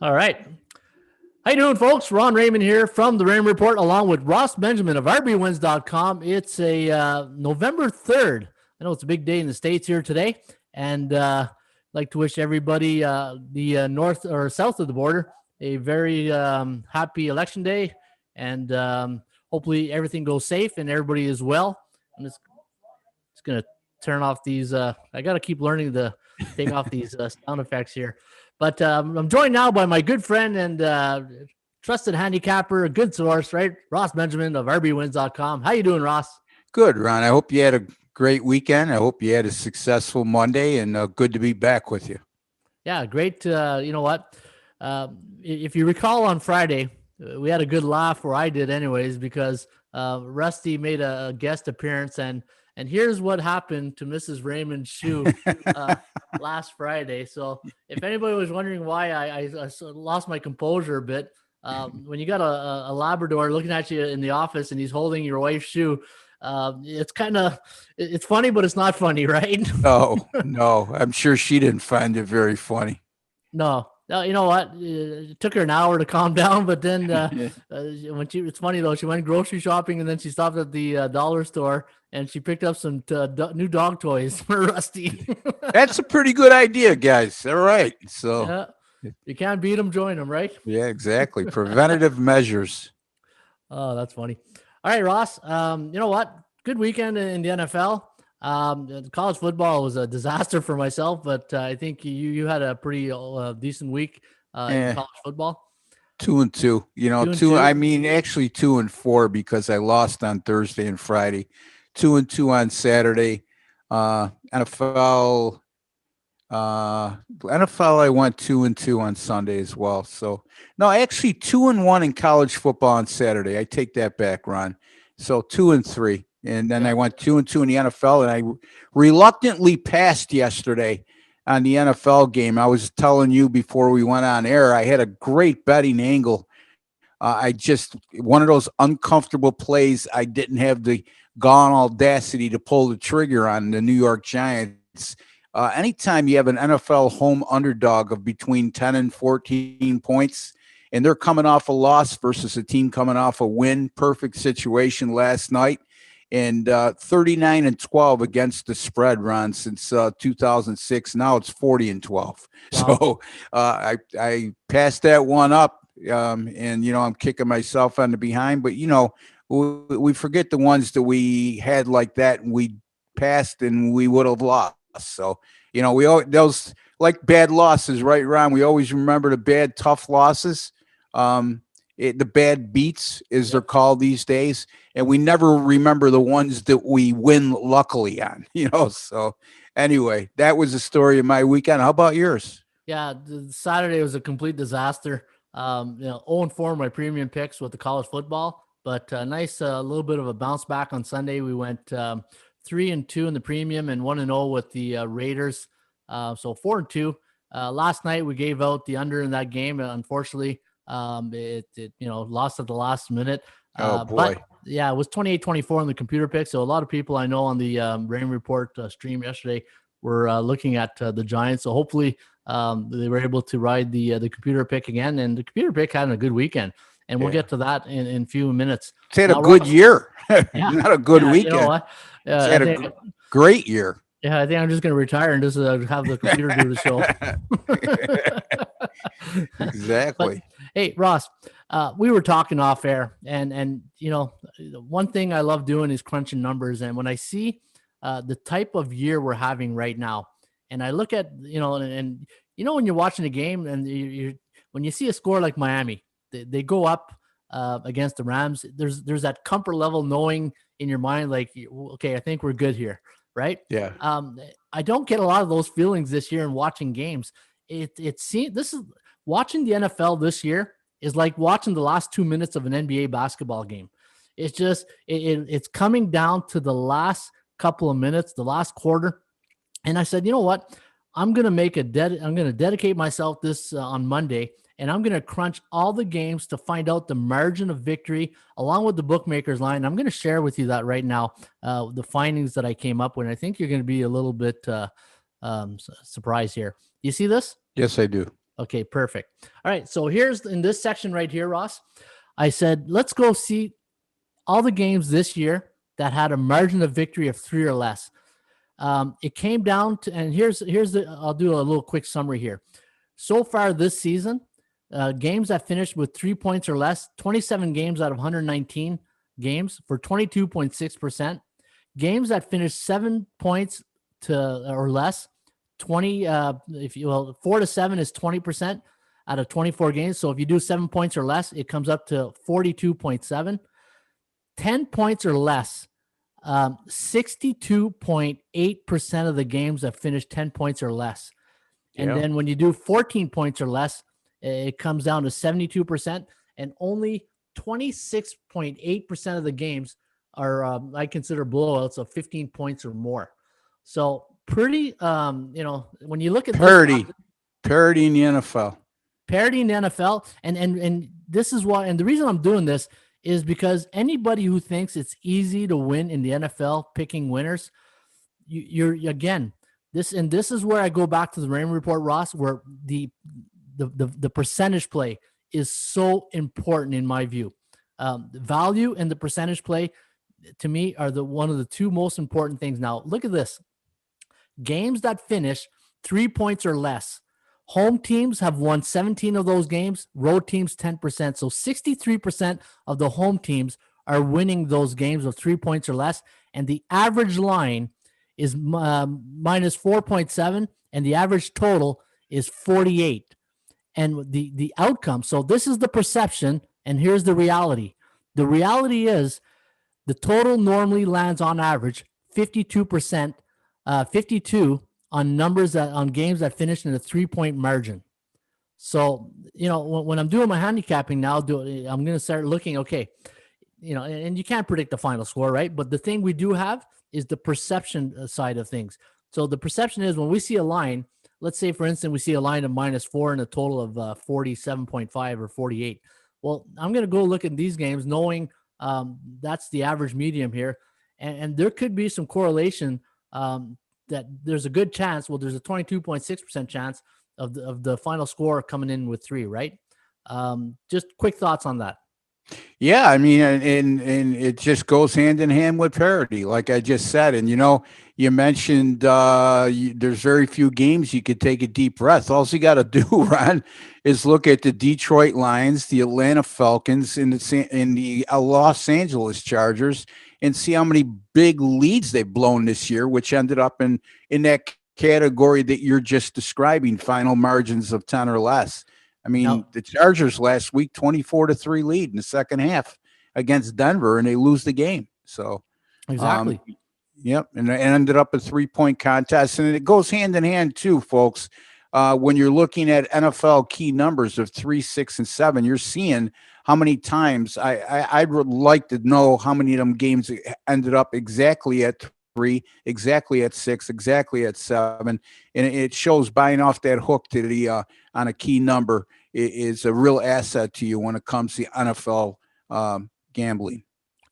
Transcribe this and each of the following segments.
All right. How you doing, folks? Ron Raymond here from the Raymond Report, along with Ross Benjamin of RBWins.com. It's a November 3rd. I know it's a big day in the States here today, and I'd like to wish everybody the north or south of the border a very happy election day, and hopefully everything goes safe and everybody is well. I'm just going to turn off these. I got to keep learning to take off these sound effects here. But I'm joined now by my good friend and trusted handicapper, a good source, right? Ross Benjamin of RBWins.com. How you doing, Ross? Good, Ron. I hope you had a great weekend. I hope you had a successful Monday, and good to be back with you. Yeah, great. You know what? If you recall on Friday, we had a good laugh, or I did anyways, because Rusty made a guest appearance, and here's what happened to Mrs. Raymond's shoe last Friday. So if anybody was wondering why I lost my composure a bit, when you got a Labrador looking at you in the office and he's holding your wife's shoe, it's funny, but it's not funny, right? No, I'm sure she didn't find it very funny. No, you know what? It took her an hour to calm down, but then it's funny though. She went grocery shopping and then she stopped at the dollar store and she picked up some new dog toys for Rusty. That's a pretty good idea, guys. All right, so you can't beat them, join them, right? Yeah, exactly. Preventative measures. Oh, that's funny. All right, Ross. You know what? Good weekend in the NFL. College football was a disaster for myself, but I think you had a pretty decent week in college football. 2-2. You know, 2. I mean, actually 2-4 because I lost on Thursday and Friday. 2-2 on Saturday. NFL. I went 2-2 on Sunday as well. So no, actually 2-1 in college football on Saturday. I take that back, Ron. So 2-3. And then I went 2-2 in the NFL, and I reluctantly passed yesterday on the NFL game. I was telling you before we went on air, I had a great betting angle. One of those uncomfortable plays. I didn't have the gone audacity to pull the trigger on the New York Giants. Anytime you have an NFL home underdog of between 10 and 14 points, and they're coming off a loss versus a team coming off a win, perfect situation last night. And 39-12 against the spread, Ron, since 2006. Now it's 40-12. Wow. So I passed that one up, and I'm kicking myself on the behind. But we forget the ones that we had like that, and we passed, and we would have lost. So those like bad losses, right, Ron? We always remember the bad, tough losses. The bad beats, as they're called these days, and we never remember the ones that we win luckily on, So anyway, that was the story of my weekend. How about yours? Yeah, Saturday was a complete disaster. 0-4 my premium picks with the college football, but nice little bit of a bounce back on Sunday. We went 3-2 in the premium and 1-0 with the Raiders. So 4-2. Last night we gave out the under in that game. Unfortunately, it lost at the last minute. Oh boy. But yeah, it was 28-24 on the computer pick. So a lot of people I know on the Rain Report stream yesterday were looking at the Giants. So hopefully they were able to ride the computer pick again. And the computer pick had a good weekend. And we'll get to that in a few minutes. It's had a good year. Not a good weekend. You know what? It's had a great year. Yeah, I think I'm just going to retire and just have the computer do the show. Exactly. But, hey, Ross, we were talking off air, and one thing I love doing is crunching numbers. And when I see the type of year we're having right now, and I look at when you're watching a game and when you see a score like Miami, they go up against the Rams. There's that comfort level knowing in your mind, like, okay, I think we're good here. Right. Yeah. I don't get a lot of those feelings this year in watching games. Watching the NFL this year is like watching the last 2 minutes of an NBA basketball game. It's just, it's coming down to the last couple of minutes, the last quarter. And I said, you know what? I'm going to dedicate myself this on Monday, and I'm going to crunch all the games to find out the margin of victory along with the bookmakers line. I'm going to share with you that right now, the findings that I came up with. I think you're going to be a little bit surprised here. You see this? Yes, I do. Okay, perfect. All right, so here's in this section right here, Ross, I said, let's go see all the games this year that had a margin of victory of 3 or less. It came down to, and I'll do a little quick summary here. So far this season, games that finished with 3 points or less, 27 games out of 119 games for 22.6%. Games that finished 7 points or less, 4 to 7 is 20% out of 24 games. So if you do 7 points or less, it comes up to 42.7. 10 points or less, 62.8% of the games that finish 10 points or less. And then when you do 14 points or less, it comes down to 72%, and only 26.8% of the games are, I consider blowouts of 15 points or more. So pretty, when you look at parity in the NFL, and this is why, and the reason I'm doing this is because anybody who thinks it's easy to win in the NFL picking winners, you're again, this is where I go back to the Raymond Report, Ross, where the percentage play is so important in my view. Value and the percentage play to me are one of the two most important things. Now look at this. Games that finish 3 points or less. Home teams have won 17 of those games, road teams 10%. So 63% of the home teams are winning those games of 3 points or less. And the average line is minus 4.7, and the average total is 48. And the outcome, so this is the perception, and here's the reality. The reality is the total normally lands on average 52%, 52 on games that finish in a 3-point margin. So, when I'm doing my handicapping now, I'm going to start looking, okay, and you can't predict the final score, right? But the thing we do have is the perception side of things. So the perception is when we see a line, let's say, for instance, we see a line of -4 and a total of 47.5 or 48. Well, I'm going to go look at these games knowing that's the average medium here. And there could be some correlation that there's a good chance. Well, there's a 22.6% chance of the final score coming in with 3, right? Just quick thoughts on that. Yeah, I mean, and it just goes hand in hand with parity, like I just said. And you mentioned there's very few games you could take a deep breath. All you got to do, Ron, is look at the Detroit Lions, the Atlanta Falcons, and the Los Angeles Chargers, and see how many big leads they've blown this year, which ended up in that category that you're just describing, final margins of 10 or less. I mean, the Chargers last week, 24-3 lead in the second half against Denver, and they lose the game. So exactly. Yep. And it ended up a 3-point contest. And it goes hand in hand too, folks. When you're looking at NFL key numbers of 3, 6, and 7, you're seeing how many times I'd like to know how many of them games ended up exactly at 3, exactly at 6, exactly at 7. And it shows buying off that hook to the on a key number is a real asset to you when it comes to NFL gambling.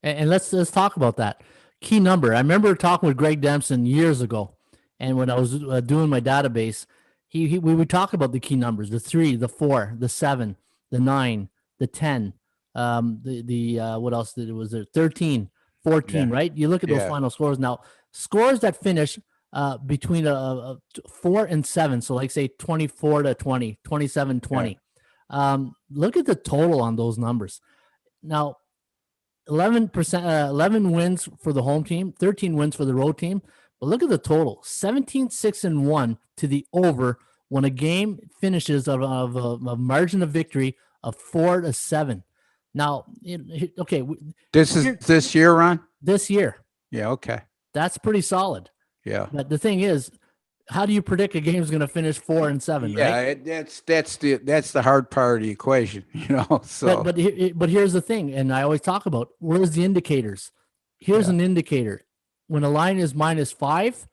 And let's talk about that key number. I remember talking with Greg Dempson years ago, and when I was doing my database, we would talk about the key numbers: the 3, the 4, the 7, the 9, the 10. What else was there? 13, 14. Yeah. Right? You look at those final scores now. Scores that finish between 4 and 7. So like say 24-20, 27-20. Look at the total on those numbers. Now, 11 wins for the home team, 13 wins for the road team. But look at the total: 17-6-1 to the over when a game finishes of a margin of victory of 4-7. Now, okay, this year, Ron? This year. Yeah. Okay. That's pretty solid. Yeah. But the thing is, how do you predict a game is going to finish 4-7? Right? Yeah, that's the hard part of the equation, So, but here's the thing, and I always talk about where's the indicators. Here's an indicator: when a line is -5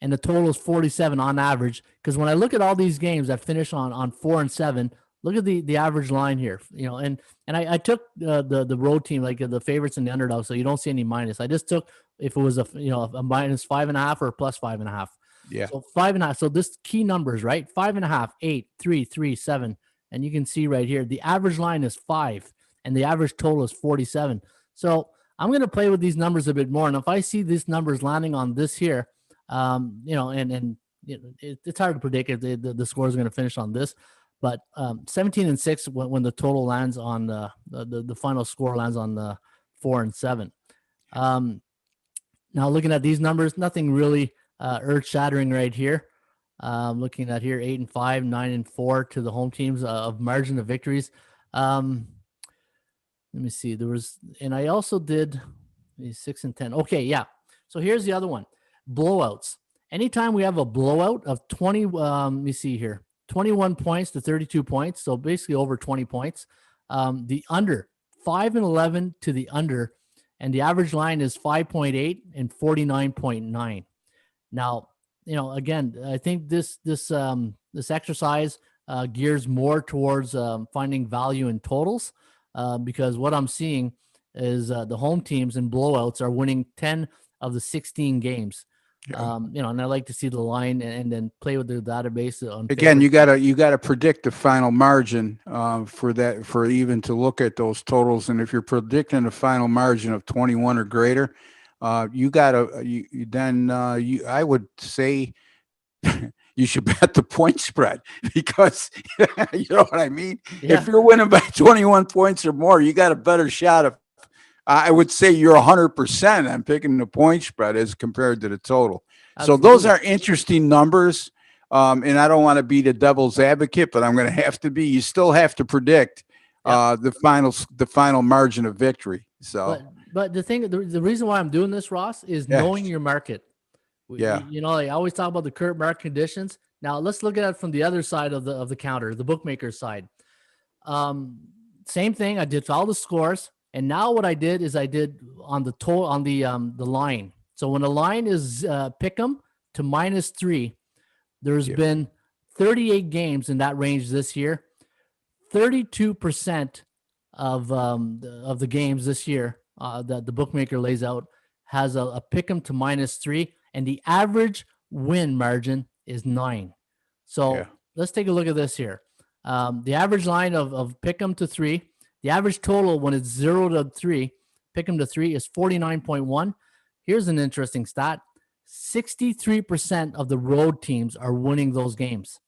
and the total is 47 on average. Because when I look at all these games that finish on 4 and 7, look at the average line here. And I took the road team, like the favorites and the underdogs, so you don't see any minus. I just took if it was a -5.5 or +5.5. Yeah. So 5.5. So this key numbers, right? 5.5, 8, 3, 3, 7. And you can see right here, the average line is 5 and the average total is 47. So I'm going to play with these numbers a bit more. And if I see these numbers landing on this here, and it's hard to predict if the score is going to finish on this, but 17-6 when the total lands on the final score lands on the 4 and 7. Now looking at these numbers, nothing really earth shattering right here. Looking at here, 8 and 5, 9 and 4 to the home teams of margin of victories. Let me see. And I also did 6 and 10. Okay, yeah. So here's the other one: blowouts. Anytime we have a blowout of 20, let me see here, 21 points to 32 points. So basically over 20 points. The under 5 and 11 to the under, and the average line is 5.8 and 49.9. Now, again, I think this exercise gears more towards finding value in totals, because what I'm seeing is the home teams in blowouts are winning 10 of the 16 games. Yeah. And I like to see the line and then play with the database. Again, you gotta predict the final margin for even to look at those totals. And if you're predicting a final margin of 21 or greater, I would say you should bet the point spread, because you know what I mean. Yeah. If you're winning by 21 points or more, you got a better shot of. I would say you're 100% on picking the point spread as compared to the total. Absolutely. So those are interesting numbers. And I don't want to be the devil's advocate, but I'm going to have to be. You still have to predict the final margin of victory. So, but the reason why I'm doing this, Ross, is knowing your market. Yeah. I always talk about the current market conditions. Now let's look at it from the other side of the counter, the bookmaker side. Same thing. I did all the scores. And now what I did is I did on the total on the line. So when the line is pick'em to -3, there's been 38 games in that range this year. 32% of the games this year that the bookmaker lays out has a pick'em to -3, and the average win margin is 9. So let's take a look at this here. The average line of pick'em to 3. The average total when it's 0 to 3, pick 'em to 3, is 49.1. Here's an interesting stat. 63% of the road teams are winning those games.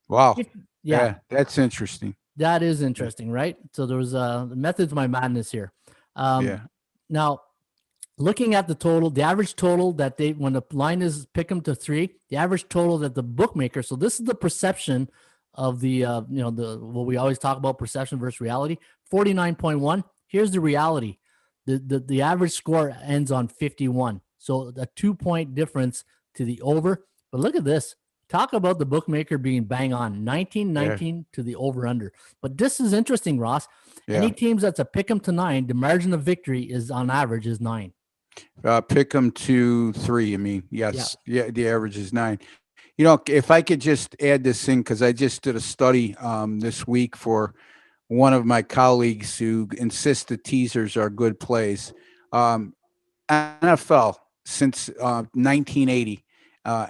Wow. Yeah, that's interesting. That is interesting, right? So there was a method to my madness here. Now, looking at the total, the average total that when the line is pick 'em to 3, the average total that the bookmaker, so this is the perception of the what we always talk about, perception versus reality, 49.1. Here's the reality. The average score ends on 51. So a 2-point difference to the over. But look at this. Talk about the bookmaker being bang on, 19-19 to the over under. But this is interesting, Ross. Any teams that's a pick 'em to 9, the margin of victory is on average is 9. Pick 'em to 3. I mean, yes. Yeah, the average is 9. If I could just add this in, because I just did a study this week for one of my colleagues who insists that teasers are good plays. NFL since 1980,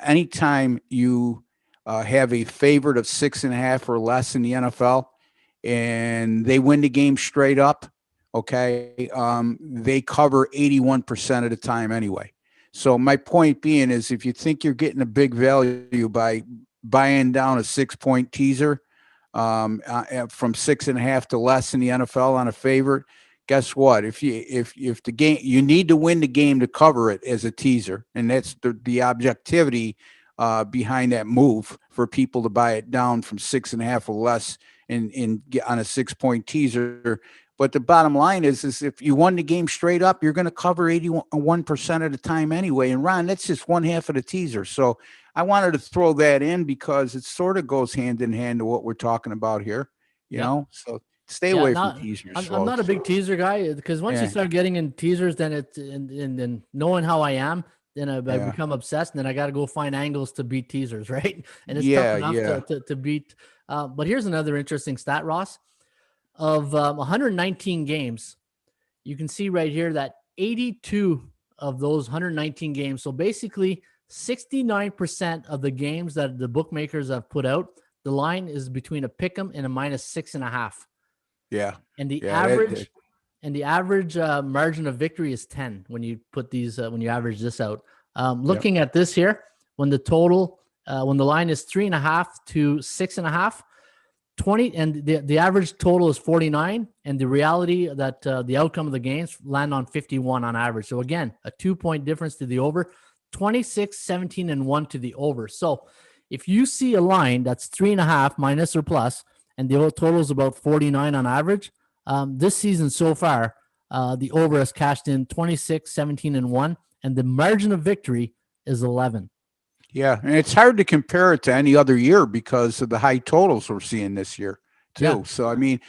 anytime you have a favorite of 6.5 or less in the NFL, and they win the game straight up, they cover 81% of the time anyway. So my point being is, if you think you're getting a big value by buying down a 6-point teaser from 6.5 to less in the NFL on a favorite, guess what? If the game, you need to win the game to cover it as a teaser, and that's the objectivity behind that move for people to buy it down from 6.5 or less and get on a 6-point teaser. But the bottom line is if you won the game straight up, you're going to cover 81% of the time anyway. And Ron, that's just one half of the teaser. So I wanted to throw that in because it sort of goes hand in hand to what we're talking about here. You know, so stay away from teasers. I'm not a big teaser guy, because once you start getting in teasers, then it's and knowing how I am, then I become obsessed, and then I got to go find angles to beat teasers, right? And it's tough enough to beat. But here's another interesting stat, Ross. Of 119 games, you can see right here that 82 of those 119 games, so basically 69% of the games that the bookmakers have put out, the line is between a pick'em and a -6.5. Yeah. And the Yeah. average margin of victory is 10 when you put these when you average this out. Looking at this here, when the total when the line is 3.5 to 6.5, 20, and the average total is 49, and the reality that the outcome of the games land on 51 on average. So again, a 2-point difference to the over, 26, 17, and 1 to the over. So if you see a line that's 3.5 minus or plus, and the total is about 49 on average, this season so far, the over has cashed in 26, 17, and 1, and the margin of victory is 11. Yeah, and it's hard to compare it to any other year because of the high totals we're seeing this year too. Yeah. So I mean,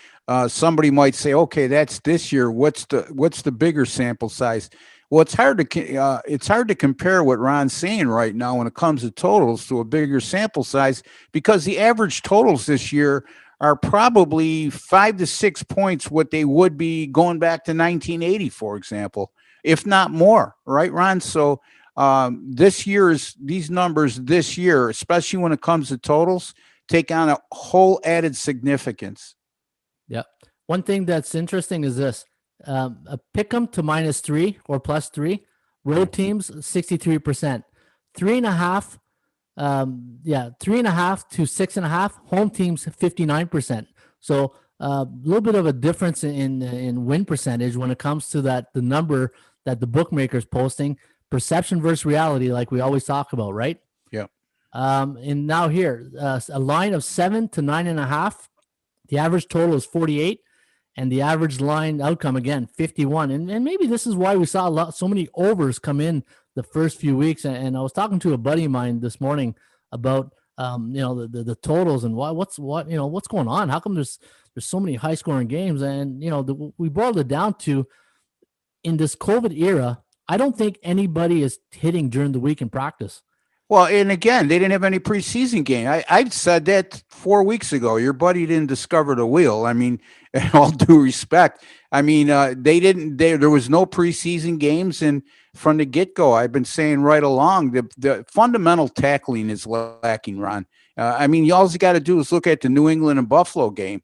somebody might say, okay, that's this year. What's the bigger sample size? Well, it's hard to compare what Ron's saying right now when it comes to totals to a bigger sample size, because the average totals this year are probably 5 to 6 points what they would be going back to 1980, for example, if not more, right, Ron? So these numbers this year, especially when it comes to totals, take on a whole added significance. Yeah. One thing that's interesting is this: a pick'em to -3 or +3, road teams 63%, 3.5, 3.5 to 6.5, home teams 59%. So a little bit of a difference in win percentage when it comes to the number that the bookmaker's posting. Perception versus reality, like we always talk about, right? Yeah. And now here, a line of 7 to 9.5. The average total is 48, and the average line outcome again 51. And maybe this is why we saw so many overs come in the first few weeks. And I was talking to a buddy of mine this morning about the totals and what's going on. How come there's so many high scoring games? And we boiled it down to, in this COVID era, I don't think anybody is hitting during the week in practice. Well, and again, they didn't have any preseason game. I said that 4 weeks ago. Your buddy didn't discover the wheel. I mean, in all due respect, I mean, there was no preseason games. And from the get-go, I've been saying right along, the fundamental tackling is lacking, Ron. I mean, all you got to do is look at the New England and Buffalo game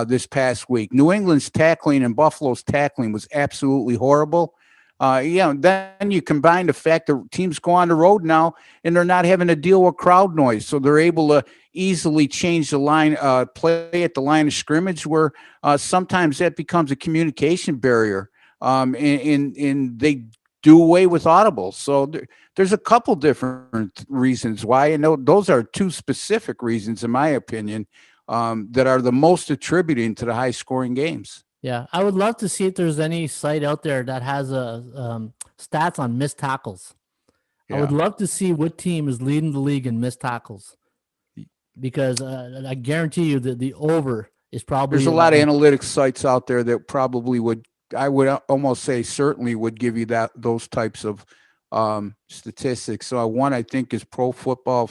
this past week. New England's tackling and Buffalo's tackling was absolutely horrible. Then you combine the fact that teams go on the road now and they're not having to deal with crowd noise. So they're able to easily change the line, play at the line of scrimmage, where sometimes that becomes a communication barrier. And they do away with audibles. So there's a couple different reasons why. And those are two specific reasons, in my opinion, that are the most attributing to the high scoring games. Yeah, I would love to see if there's any site out there that has stats on missed tackles. Yeah. I would love to see what team is leading the league in missed tackles, because I guarantee you that the over is probably. There's a lot of analytics sites out there that probably would, I would almost say certainly would give you those types of statistics. So one I think is Pro Football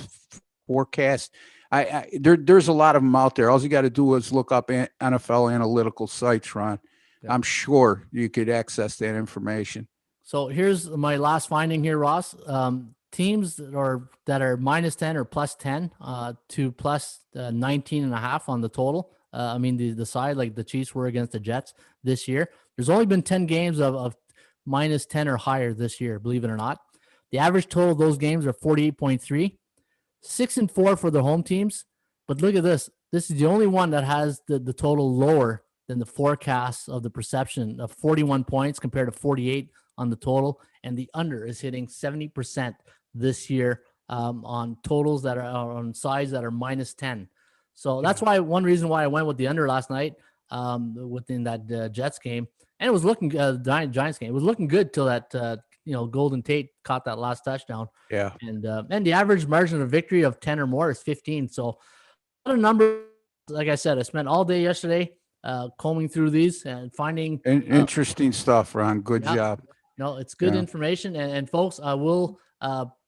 Forecast. There's a lot of them out there. All you got to do is look up NFL analytical sites, Ron. Yeah. I'm sure you could access that information. So here's my last finding here, Ross. Teams that are -10 or +10 to +19.5 on the total. I mean, the side, like the Chiefs were against the Jets this year. There's only been 10 games of -10 or higher this year, believe it or not. The average total of those games are 48.3. 6-4 for the home teams. But look at this. This is the only one that has the total lower than the forecast of the perception of 41 points compared to 48 on the total. And the under is hitting 70% this year on totals that are on sides that are -10. So that's why one reason why I went with the under last night within that Jets game. And it was looking Giants game. It was looking good till that Golden Tate caught that last touchdown. Yeah. And the average margin of victory of 10 or more is 15. So a lot of numbers. Like I said, I spent all day yesterday combing through these and finding interesting stuff, Ron. Good job. No, it's good information. And folks, I will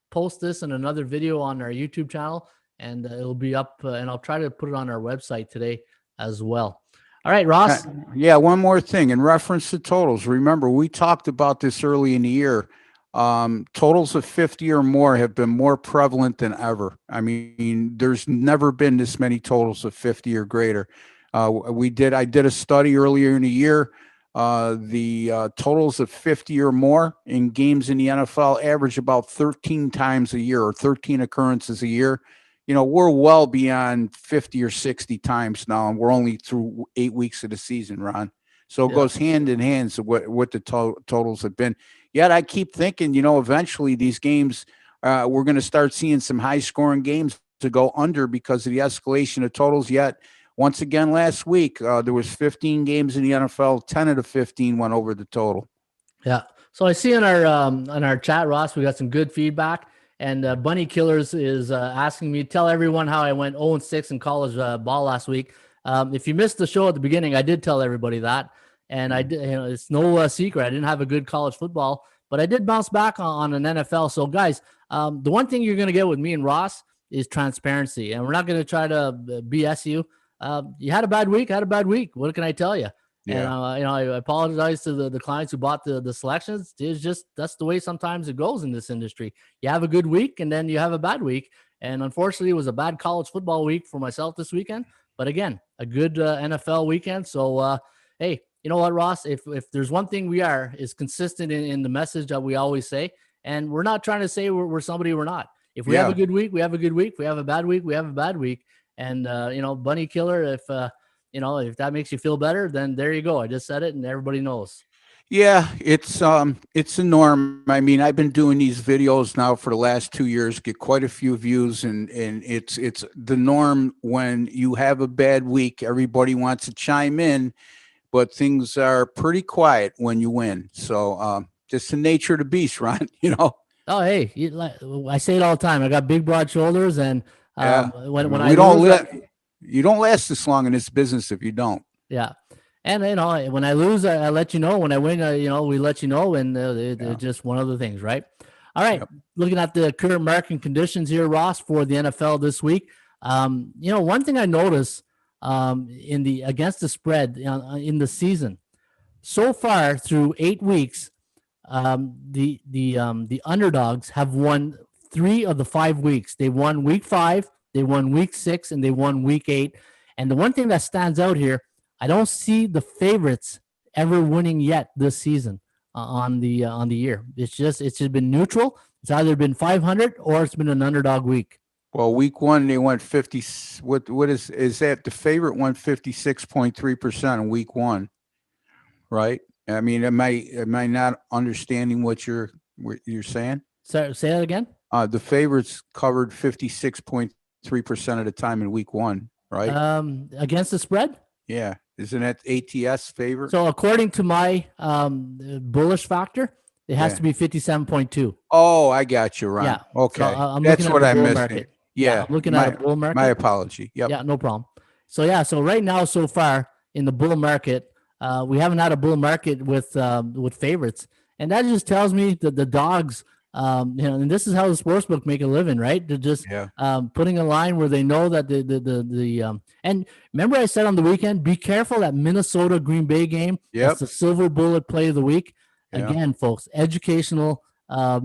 post this in another video on our YouTube channel, and it'll be up and I'll try to put it on our website today as well. All right, Ross. One more thing in reference to totals. Remember, we talked about this early in the year. totals of 50 or more have been more prevalent than ever. I mean, there's never been this many totals of 50 or greater. I did a study earlier in the year. The totals of 50 or more in games in the NFL average about 13 times a year, or 13 occurrences a year. We're well beyond 50 or 60 times now, and we're only through 8 weeks of the season, Ron. So it goes hand in hand to what the totals have been. Yet I keep thinking, eventually these games, we're going to start seeing some high scoring games to go under because of the escalation of totals. Yet once again, last week, there was 15 games in the NFL, 10 of the 15 went over the total. Yeah. So I see in our chat, Ross, we got some good feedback. And Bunny Killers is asking me, tell everyone how I went 0-6 in college ball last week. If you missed the show at the beginning, I did tell everybody that. And I did, it's no secret. I didn't have a good college football, but I did bounce back on an NFL. So guys, the one thing you're going to get with me and Ross is transparency, and we're not going to try to BS you. You had a bad week. What can I tell you? Yeah. And I apologize to the clients who bought the selections. It's just, that's the way sometimes it goes in this industry. You have a good week and then you have a bad week. And unfortunately, it was a bad college football week for myself this weekend. But again, a good NFL weekend. So hey, you know what, Ross? If there's one thing we are, is consistent in the message that we always say, and we're not trying to say we're somebody we're not. If we have a good week, we have a good week. If we have a bad week, we have a bad week. And Bunny Killer, if that makes you feel better, then there you go. I just said it, and everybody knows. Yeah, it's a norm. I mean, I've been doing these videos now for the last 2 years, get quite a few views, and it's the norm. When you have a bad week, everybody wants to chime in, but things are pretty quiet when you win. So just the nature of the beast, Ron. Oh, hey, I say it all the time. I got big, broad shoulders, and when I lose, you don't last this long in this business if you don't. Yeah. And when I lose, I let you know. When I win, we let you know, and it's just one of the things, right? All right. Yep. Looking at the current market conditions here, Ross, for the NFL this week. One thing I noticed against the spread in the season so far through 8 weeks, the underdogs have won 3 of the 5 weeks. They won week 5, they won week 6, and they won week 8. And the one thing that stands out here, I don't see the favorites ever winning yet this season on the year. It's just been neutral. It's either been 500 or it's been an underdog week. Well, week 1 they went 50. What is that? The favorite won 56.3% in week 1, right? I mean, am I not understanding what you're saying? Sorry, say that again. The favorites covered 56.3% of the time in week 1, right? Against the spread. Yeah. Isn't that ATS favorite? So according to my bullish factor, it has to be 57.2. Oh, I got you, Ron. Yeah. Okay. So that's what I missed. Yeah. I'm looking at a bull market. My apology. Yep. Yeah, no problem. So right now, so far in the bull market, we haven't had a bull market with favorites. And that just tells me that the dogs, and this is how the sportsbook make a living, right? They're just putting a line where they know that and remember I said on the weekend, be careful that Minnesota Green Bay game. Yep. It's the silver bullet play of the week. Again, folks, educational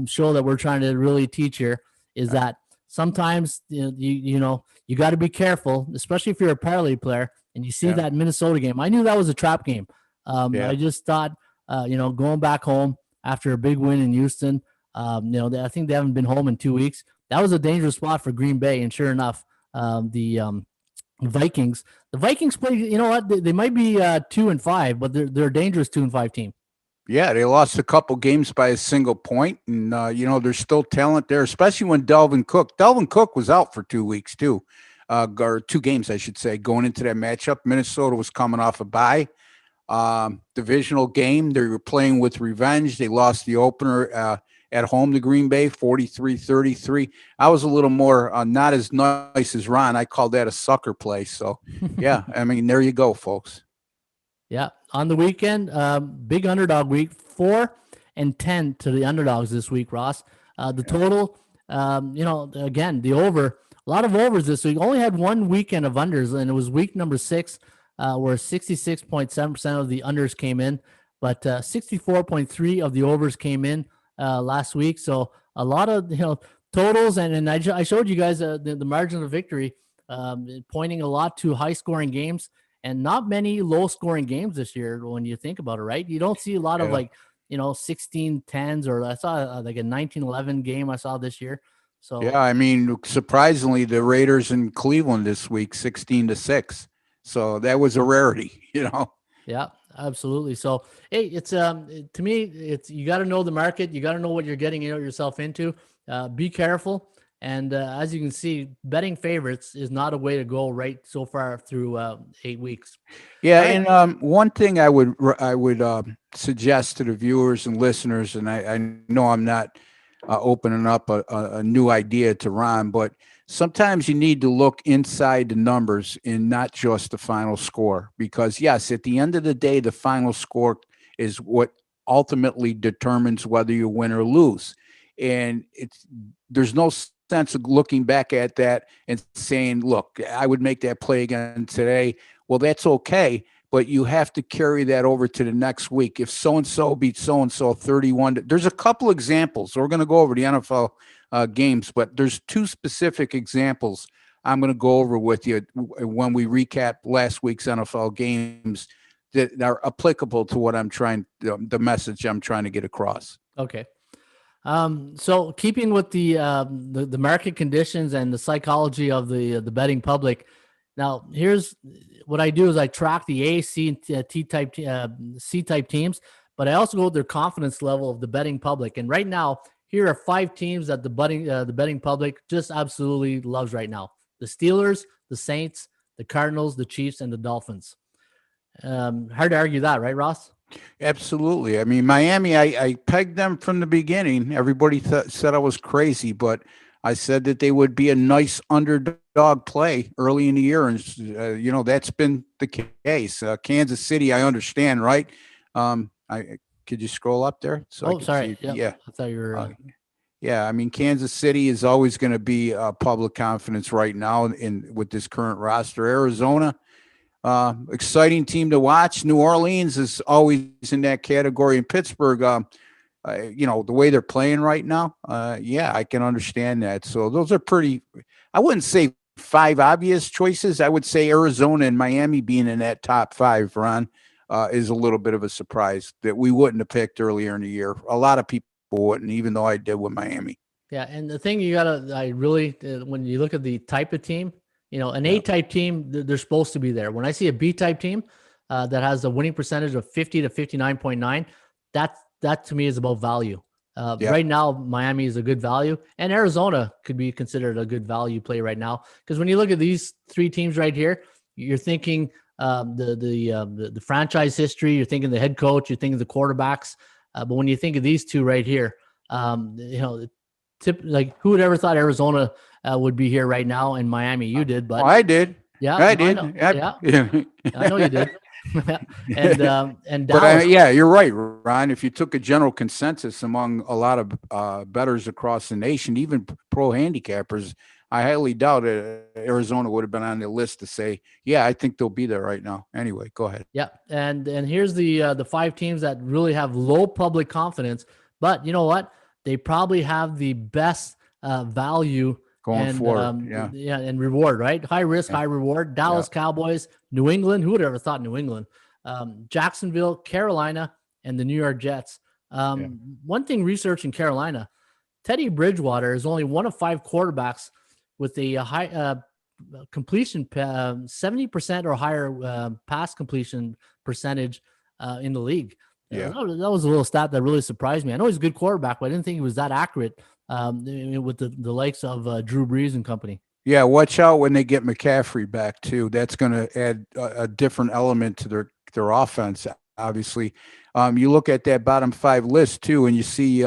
show that we're trying to really teach here is that sometimes you got to be careful, especially if you're a parlay player and you see that Minnesota game. I knew that was a trap game. I just thought, going back home after a big win in Houston, I think they haven't been home in 2 weeks. That was a dangerous spot for Green Bay, and sure enough, the Vikings play. You know what? They might be 2-5, but they're a dangerous 2-5 team. Yeah, they lost a couple games by a single point, and there's still talent there, especially when Dalvin Cook was out for 2 weeks too, or 2 games, I should say, going into that matchup. Minnesota was coming off a bye. Divisional game. They were playing with revenge. They lost the opener at home to Green Bay, 43-33. I was a little more not as nice as Ron. I called that a sucker play. So, yeah, I mean, there you go, folks. Yeah. On the weekend, big underdog week, 4-10 to the underdogs this week, Ross. The total, again, the over, a lot of overs this week. Only had one weekend of unders, and it was week number 6, where 66.7% of the unders came in, but 64.3 of the overs came in. last week. So a lot of totals, and I showed you guys the margin of victory, pointing a lot to high scoring games and not many low scoring games this year. When you think about it, right? You don't see a lot of 16-10s, or I saw like a 19-11 game I saw this year. So yeah, I mean, surprisingly, the Raiders in Cleveland this week, 16-6. So that was a rarity, Yeah, absolutely. So, hey, it's to me, it's you got to know the market. You got to know what you're getting yourself into. Be careful. And as you can see, betting favorites is not a way to go right so far through 8 weeks. Yeah, Right. and one thing I would suggest to the viewers and listeners, and I know I'm not opening up a new idea to Ron, but sometimes you need to look inside the numbers and not just the final score, because yes, at the end of the day, the final score is what ultimately determines whether you win or lose, and there's no sense of looking back at that and saying, look, I would make that play again today. Well, that's okay, but you have to carry that over to the next week. If so-and-so beats so-and-so 31, there's a couple examples. We're going to go over the NFL games, but there's two specific examples I'm going to go over with you when we recap last week's NFL games that are applicable to what the message I'm trying to get across. Okay. So keeping with the market conditions and the psychology of the betting public, now here's what I do is I track the A, C, and C type teams, but I also go with their confidence level of the betting public. And right now, here are 5 teams that the betting public just absolutely loves right now: the Steelers, the Saints, the Cardinals, the Chiefs, and the Dolphins. Hard to argue that, right, Ross? Absolutely. I mean, Miami, I pegged them from the beginning. Everybody said I was crazy, but I said that they would be a nice underdog play early in the year. And, that's been the case. Kansas City, I understand, right? Could you scroll up there? So sorry. Yeah. I thought you were. Yeah, I mean, Kansas City is always going to be public confidence right now with this current roster. Arizona, exciting team to watch. New Orleans is always in that category. In Pittsburgh, the way they're playing right now, I can understand that. So those are I wouldn't say 5 obvious choices. I would say Arizona and Miami being in that top 5, Ron, is a little bit of a surprise that we wouldn't have picked earlier in the year. A lot of people wouldn't, even though I did with Miami. Yeah, and the thing when you look at the type of team, an A-type team, they're supposed to be there. When I see a B-type team that has a winning percentage of 50 to 59.9, that to me is about value. Right now, Miami is a good value, and Arizona could be considered a good value play right now. Because when you look at these 3 teams right here, you're thinking the franchise history, you're thinking the head coach, you're thinking the quarterbacks. But when you think of these 2 right here, who would ever thought Arizona would be here right now in Miami? You did, but I did. Yeah, I did. I know you did. and Dallas, but you're right, Ron. If you took a general consensus among a lot of bettors across the nation, even pro handicappers, I highly doubt Arizona would have been on the list to say, I think they'll be there right now. Anyway, go ahead. Yeah, and here's the 5 teams that really have low public confidence, but you know what? They probably have the best value going forward. And reward, right? High risk, high reward. Dallas Cowboys, New England. Who would have ever thought New England? Jacksonville, Carolina, and the New York Jets. One thing researching Carolina, Teddy Bridgewater is only one of 5 quarterbacks with a high completion, 70% or higher pass completion percentage in the league. That was a little stat that really surprised me. I know he's a good quarterback, but I didn't think he was that accurate with the likes of Drew Brees and company. Yeah, watch out when they get McCaffrey back too. That's going to add a different element to their offense. Obviously, you look at that bottom 5 list too, and you see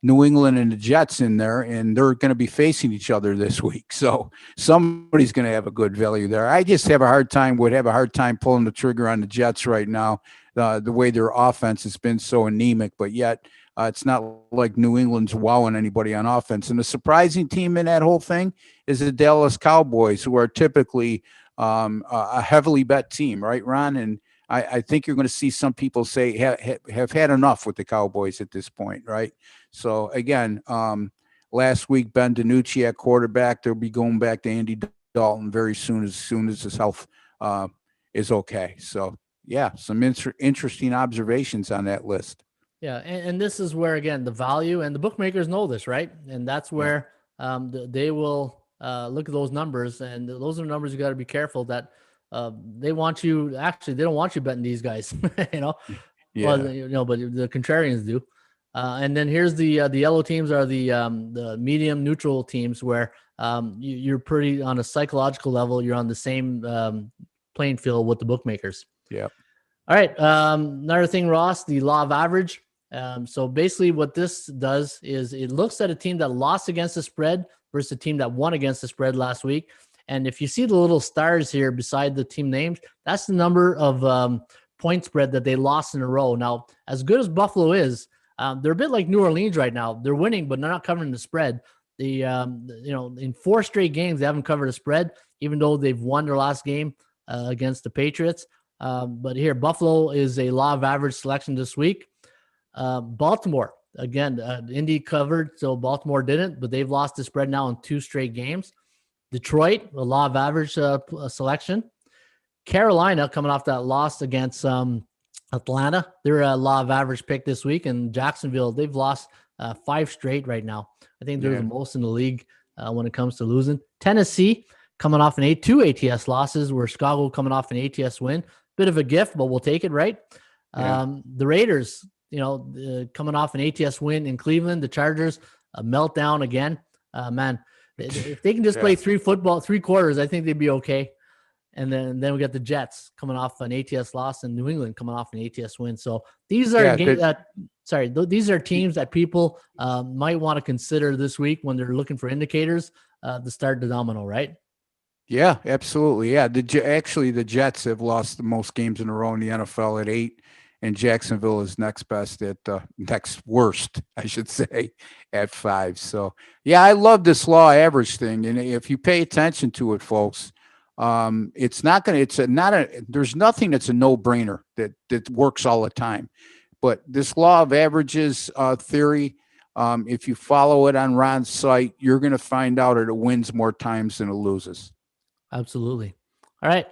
New England and the Jets in there, and they're going to be facing each other this week. So somebody's going to have a good value there. I just would have a hard time pulling the trigger on the Jets right now. The way their offense has been so anemic, but yet it's not like New England's wowing anybody on offense. And the surprising team in that whole thing is the Dallas Cowboys, who are typically a heavily bet team, right, Ron? And I think you're going to see some people say have had enough with the Cowboys at this point, right? So again, last week Ben DiNucci at quarterback. They'll be going back to Andy Dalton very soon as his health is okay. So yeah, some interesting observations on that list. Yeah, and this is where again the value, and the bookmakers know this, right? And that's where they will look at those numbers, and those are numbers you got to be careful that they want you. Actually, they don't want you betting these guys, you know. Yeah. Well, but the contrarians do. And then here's the yellow teams are the medium neutral teams where you're pretty on a psychological level. You're on the same playing field with the bookmakers. Yeah. All right. Another thing, Ross, the law of average. So basically what this does is it looks at a team that lost against the spread versus a team that won against the spread last week. And if you see the little stars here beside the team names, that's the number of point spread that they lost in a row. Now, as good as Buffalo is, they're a bit like New Orleans right now. They're winning, but they're not covering the spread. In 4 straight games, they haven't covered a spread, even though they've won their last game against the Patriots. But here, Buffalo is a law of average selection this week. Baltimore, again, Indy covered, so Baltimore didn't, but they've lost the spread now in 2 straight games. Detroit, a law of average selection. Carolina, coming off that loss against Atlanta, they're a law of average pick this week. And Jacksonville, they've lost 5 straight right now. I think they're the most in the league when it comes to losing. Tennessee, coming off an 2 ATS losses, where Chicago coming off an ATS win. Bit of a gift, but we'll take it, right? Yeah. The Raiders, coming off an ATS win in Cleveland. The Chargers, a meltdown again. Man, if they can just play 3 quarters, I think they'd be okay. And then we got the Jets coming off an ATS loss, and New England coming off an ATS win. So these are these are teams that people might want to consider this week when they're looking for indicators to start the domino, right? Yeah, absolutely. Yeah, the Jets have lost the most games in a row in the NFL at 8, and Jacksonville is next best at next worst, I should say, at 5. So yeah, I love this law average thing, and if you pay attention to it, folks, there's nothing that's a no-brainer that works all the time. But this law of averages theory, if you follow it on Ron's site, you're going to find out that it wins more times than it loses. Absolutely. All right.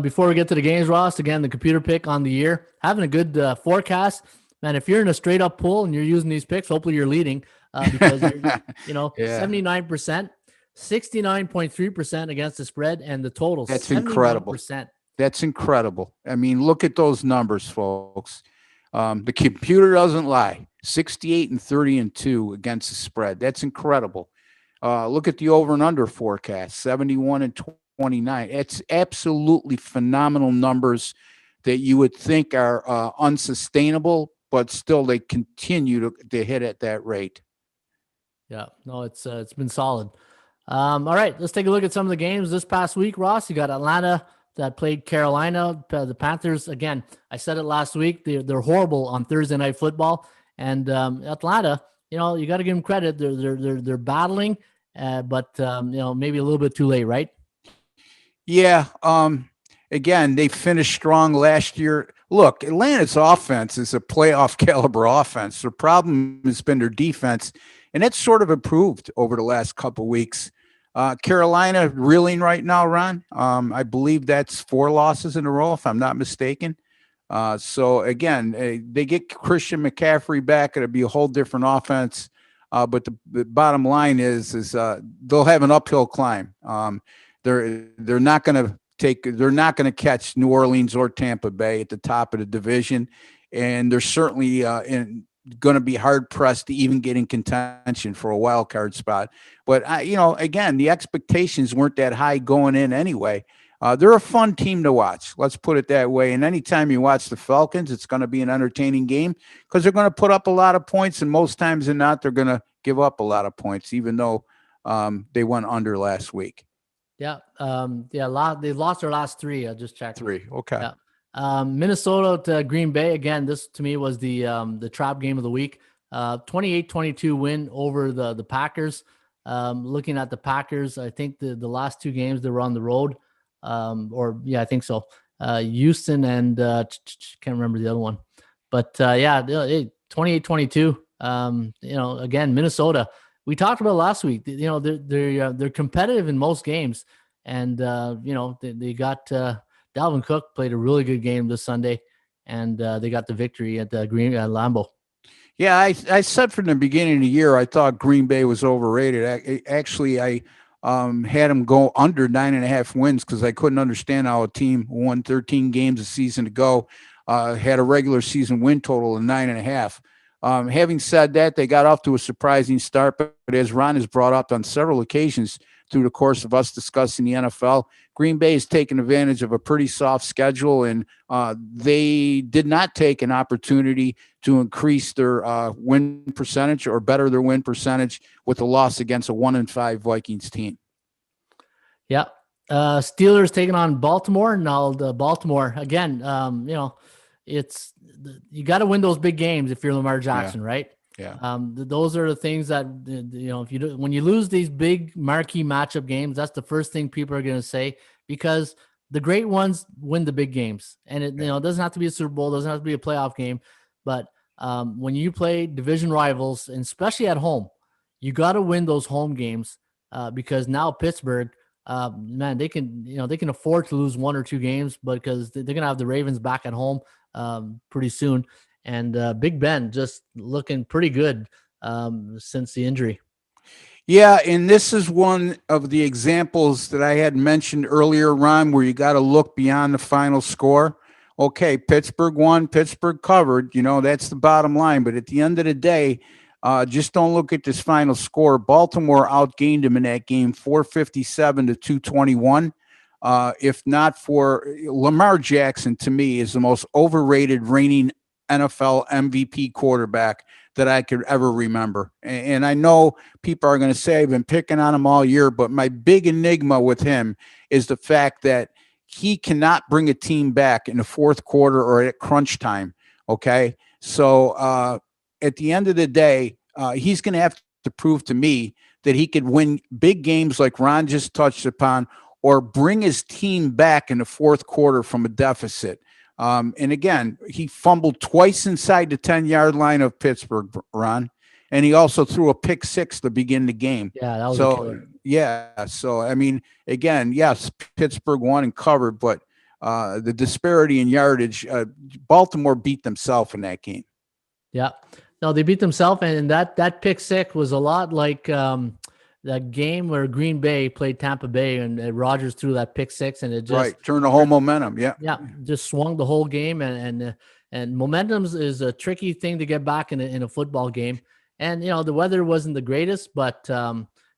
Before we get to the games, Ross, again, the computer pick on the year, having a good forecast. Man, if you're in a straight up pool and you're using these picks, hopefully you're leading because you're, 79%, 69.3% against the spread, and the total. That's incredible. That's incredible. I mean, look at those numbers, folks. The computer doesn't lie. 68-30-2 against the spread. That's incredible. Look at the over and under forecast, 71-29. It's absolutely phenomenal numbers that you would think are unsustainable, but still they continue to hit at that rate. Yeah, no, it's been solid. All right, let's take a look at some of the games this past week, Ross. You got Atlanta that played Carolina. The Panthers, again, I said it last week, they're horrible on Thursday Night Football. And Atlanta, you got to give them credit. They're battling, but maybe a little bit too late, right? Yeah. Again, they finished strong last year. Look, Atlanta's offense is a playoff caliber offense. The problem has been their defense, and it's sort of improved over the last couple of weeks. Carolina reeling right now, Ron. I believe that's 4 losses in a row, if I'm not mistaken. So again, they get Christian McCaffrey back. It'll be a whole different offense. But the bottom line is they'll have an uphill climb. They're not going to catch New Orleans or Tampa Bay at the top of the division, and they're certainly going to be hard pressed to even get in contention for a wild card spot. But again, the expectations weren't that high going in anyway. They're a fun team to watch. Let's put it that way. And anytime you watch the Falcons, it's going to be an entertaining game because they're going to put up a lot of points, and most times than not, they're going to give up a lot of points, even though they went under last week. Yeah. They lost their last 3. I just checked. 3. Okay. Yeah. Minnesota to Green Bay. Again, this to me was the trap game of the week. 28-22 win over the Packers. Looking at the Packers, I think the last 2 games they were on the road. I think so. Houston and can't remember the other one. But yeah, 28-22. Again, Minnesota. We talked about last week. They're competitive in most games, and they got Dalvin Cook played a really good game this Sunday, and they got the victory at the Lambeau. Yeah, I said from the beginning of the year I thought Green Bay was overrated. I had them go under 9.5 wins because I couldn't understand how a team won 13 games a season ago, had a regular season win total of 9.5. Having said that, they got off to a surprising start, but as Ron has brought up on several occasions through the course of us discussing the NFL, Green Bay has taken advantage of a pretty soft schedule, and they did not take an opportunity to increase their win percentage or better their win percentage with a loss against a 1-5 Vikings team. Yeah. Steelers taking on Baltimore. Now Baltimore again, it's you got to win those big games if you're Lamar Jackson, right? Yeah. Those are the things that if you do, when you lose these big marquee matchup games, that's the first thing people are going to say, because the great ones win the big games, and it doesn't have to be a Super Bowl, doesn't have to be a playoff game, but when you play division rivals, and especially at home, you got to win those home games because now Pittsburgh. Man, they can afford to lose 1 or 2 games, but because they're gonna have the Ravens back at home pretty soon, and Big Ben just looking pretty good since the injury. Yeah, and this is one of the examples that I had mentioned earlier, Ron, where you got to look beyond the final score. Okay, Pittsburgh won, Pittsburgh covered, that's the bottom line. But at the end of the day, just don't look at this final score. Baltimore outgained them in that game, 457 to 221. If not for Lamar Jackson, to me, is the most overrated reigning NFL MVP quarterback that I could ever remember. And I know people are going to say I've been picking on him all year, but my big enigma with him is the fact that he cannot bring a team back in the fourth quarter or at crunch time. Okay. So, at the end of the day, he's going to have to prove to me that he could win big games like Ron just touched upon, or bring his team back in the fourth quarter from a deficit. And again, he fumbled twice inside the 10-yard line of Pittsburgh, Ron, and he also threw a pick six to begin the game. Yeah, that was a killer. Yeah. So, I mean, again, yes, Pittsburgh won and covered, but the disparity in yardage, Baltimore beat themselves in that game. Yeah. No, they beat themselves, and that pick six was a lot like that game where Green Bay played Tampa Bay, and Rodgers threw that pick six, and it just turned the whole momentum. Yeah, just swung the whole game, and momentum is a tricky thing to get back in a football game. And the weather wasn't the greatest, but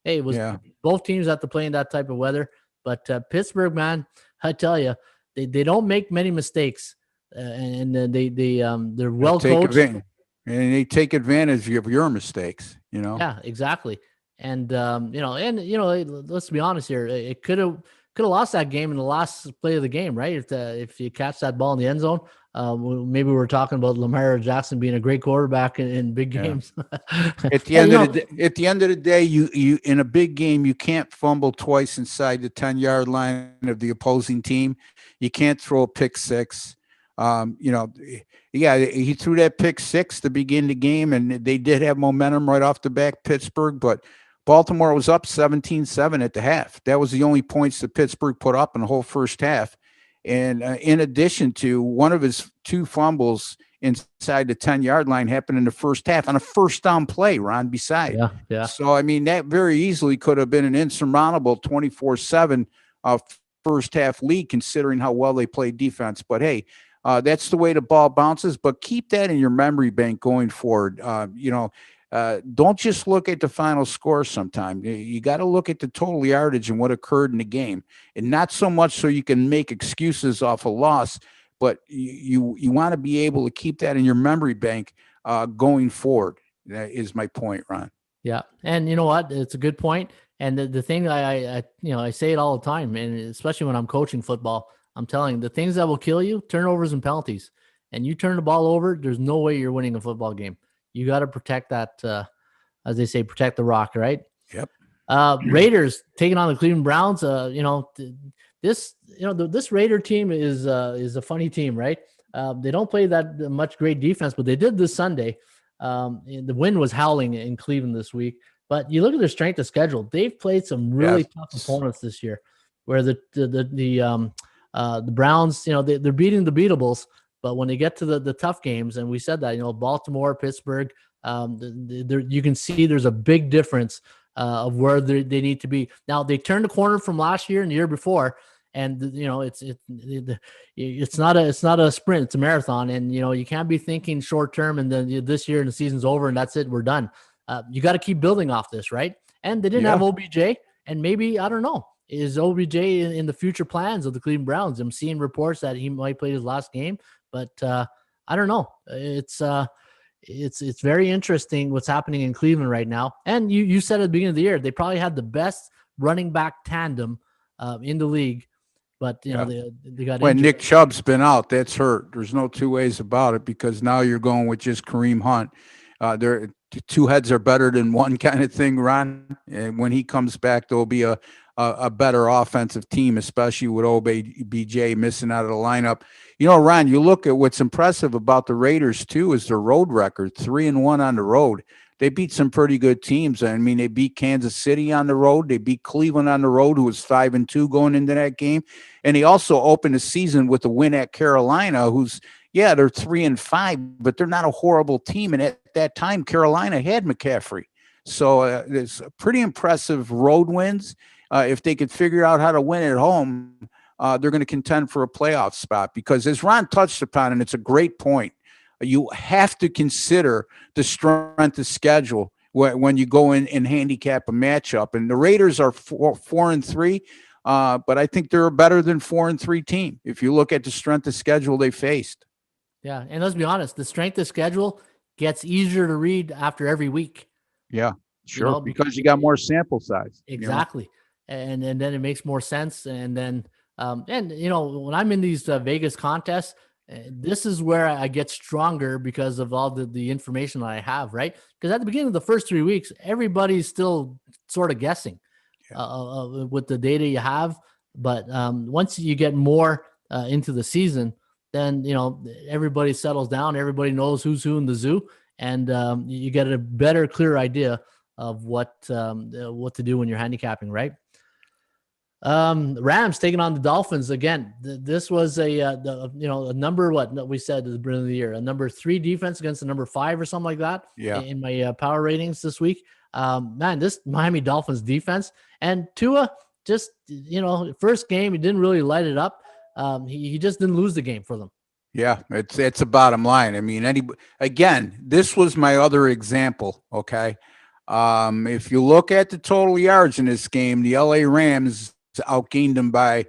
hey, it was both teams had to play in that type of weather. But Pittsburgh, man, I tell you, they don't make many mistakes, and they're well coached. And they take advantage of your mistakes, Yeah, exactly. And let's be honest here. It could have lost that game in the last play of the game, right? If you catch that ball in the end zone, maybe we're talking about Lamar Jackson being a great quarterback in big games. At the end of the day, you in a big game, you can't fumble twice inside the 10-yard line of the opposing team. You can't throw a pick six. He threw that pick six to begin the game, and they did have momentum right off the back, Pittsburgh, but Baltimore was up 17-7 at the half. That was the only points that Pittsburgh put up in the whole first half. And in addition to one of his 2 fumbles inside the 10-yard line happened in the first half on a first down play, Ron, beside. Yeah. So, I mean, that very easily could have been an insurmountable 24-7 first half lead, considering how well they played defense. But hey, that's the way the ball bounces, but keep that in your memory bank going forward. Don't just look at the final score sometime. You got to look at the total yardage and what occurred in the game, and not so much so you can make excuses off a loss, but you want to be able to keep that in your memory bank going forward. That is my point, Ron. Yeah. And you know what? It's a good point. And the thing I say it all the time, and especially when I'm coaching football, I'm telling you, the things that will kill you, turnovers and penalties. And you turn the ball over, there's no way you're winning a football game. You got to protect that, as they say, protect the rock, right? Yep. Raiders taking on the Cleveland Browns. this, this Raider team is a funny team, right? They don't play that much great defense, but they did this Sunday. The wind was howling in Cleveland this week, but you look at their strength of schedule. They've played some really tough opponents this year, where the Browns, they're beating the beatables, but when they get to the tough games, and we said that, Baltimore, Pittsburgh, you can see there's a big difference of where they need to be. Now they turned the corner from last year and the year before, and it's not a sprint, it's a marathon, and you can't be thinking short term and then this year and the season's over and that's it, we're done. You got to keep building off this, right? And they didn't have OBJ, and maybe, I don't know, is OBJ in the future plans of the Cleveland Browns? I'm seeing reports that he might play his last game, but I don't know. It's very interesting what's happening in Cleveland right now. And you said at the beginning of the year, they probably had the best running back tandem in the league. But, they got when injured. Nick Chubb's been out, that's hurt. There's no two ways about it, because now you're going with just Kareem Hunt. Two heads are better than one kind of thing, Ron. And when he comes back, there'll be a better offensive team, especially with OBJ missing out of the lineup. Ron, you look at what's impressive about the Raiders too is their road record, 3-1 on the road. They beat some pretty good teams. I mean, they beat Kansas City on the road. They beat Cleveland on the road, who was 5-2 going into that game. And they also opened the season with a win at Carolina, they're 3-5, but they're not a horrible team. And at that time, Carolina had McCaffrey. So it's pretty impressive road wins. If they could figure out how to win at home, they're going to contend for a playoff spot, because as Ron touched upon, and it's a great point, you have to consider the strength of schedule when you go in and handicap a matchup. And the Raiders are 4-3, but I think they're a better than 4-3 team if you look at the strength of schedule they faced. Yeah, and let's be honest, the strength of schedule gets easier to read after every week. Yeah, sure, because you got more sample size. Exactly. And then it makes more sense. And then, when I'm in these Vegas contests, this is where I get stronger because of all the information that I have, right? Because at the beginning of the first 3 weeks, everybody's still sort of guessing with the data you have. But once you get more into the season, then, everybody settles down. Everybody knows who's who in the zoo. And you get a better, clear idea of what to do when you're handicapping, right? Rams taking on the Dolphins again. This was a number, what we said at the beginning of the year, a number 3 defense against a number 5 or something like that. Yeah. In my power ratings this week. This Miami Dolphins defense, and Tua just, first game, he didn't really light it up. He just didn't lose the game for them. Yeah, it's a bottom line. I mean, this was my other example. Okay. If you look at the total yards in this game, the LA Rams outgained them by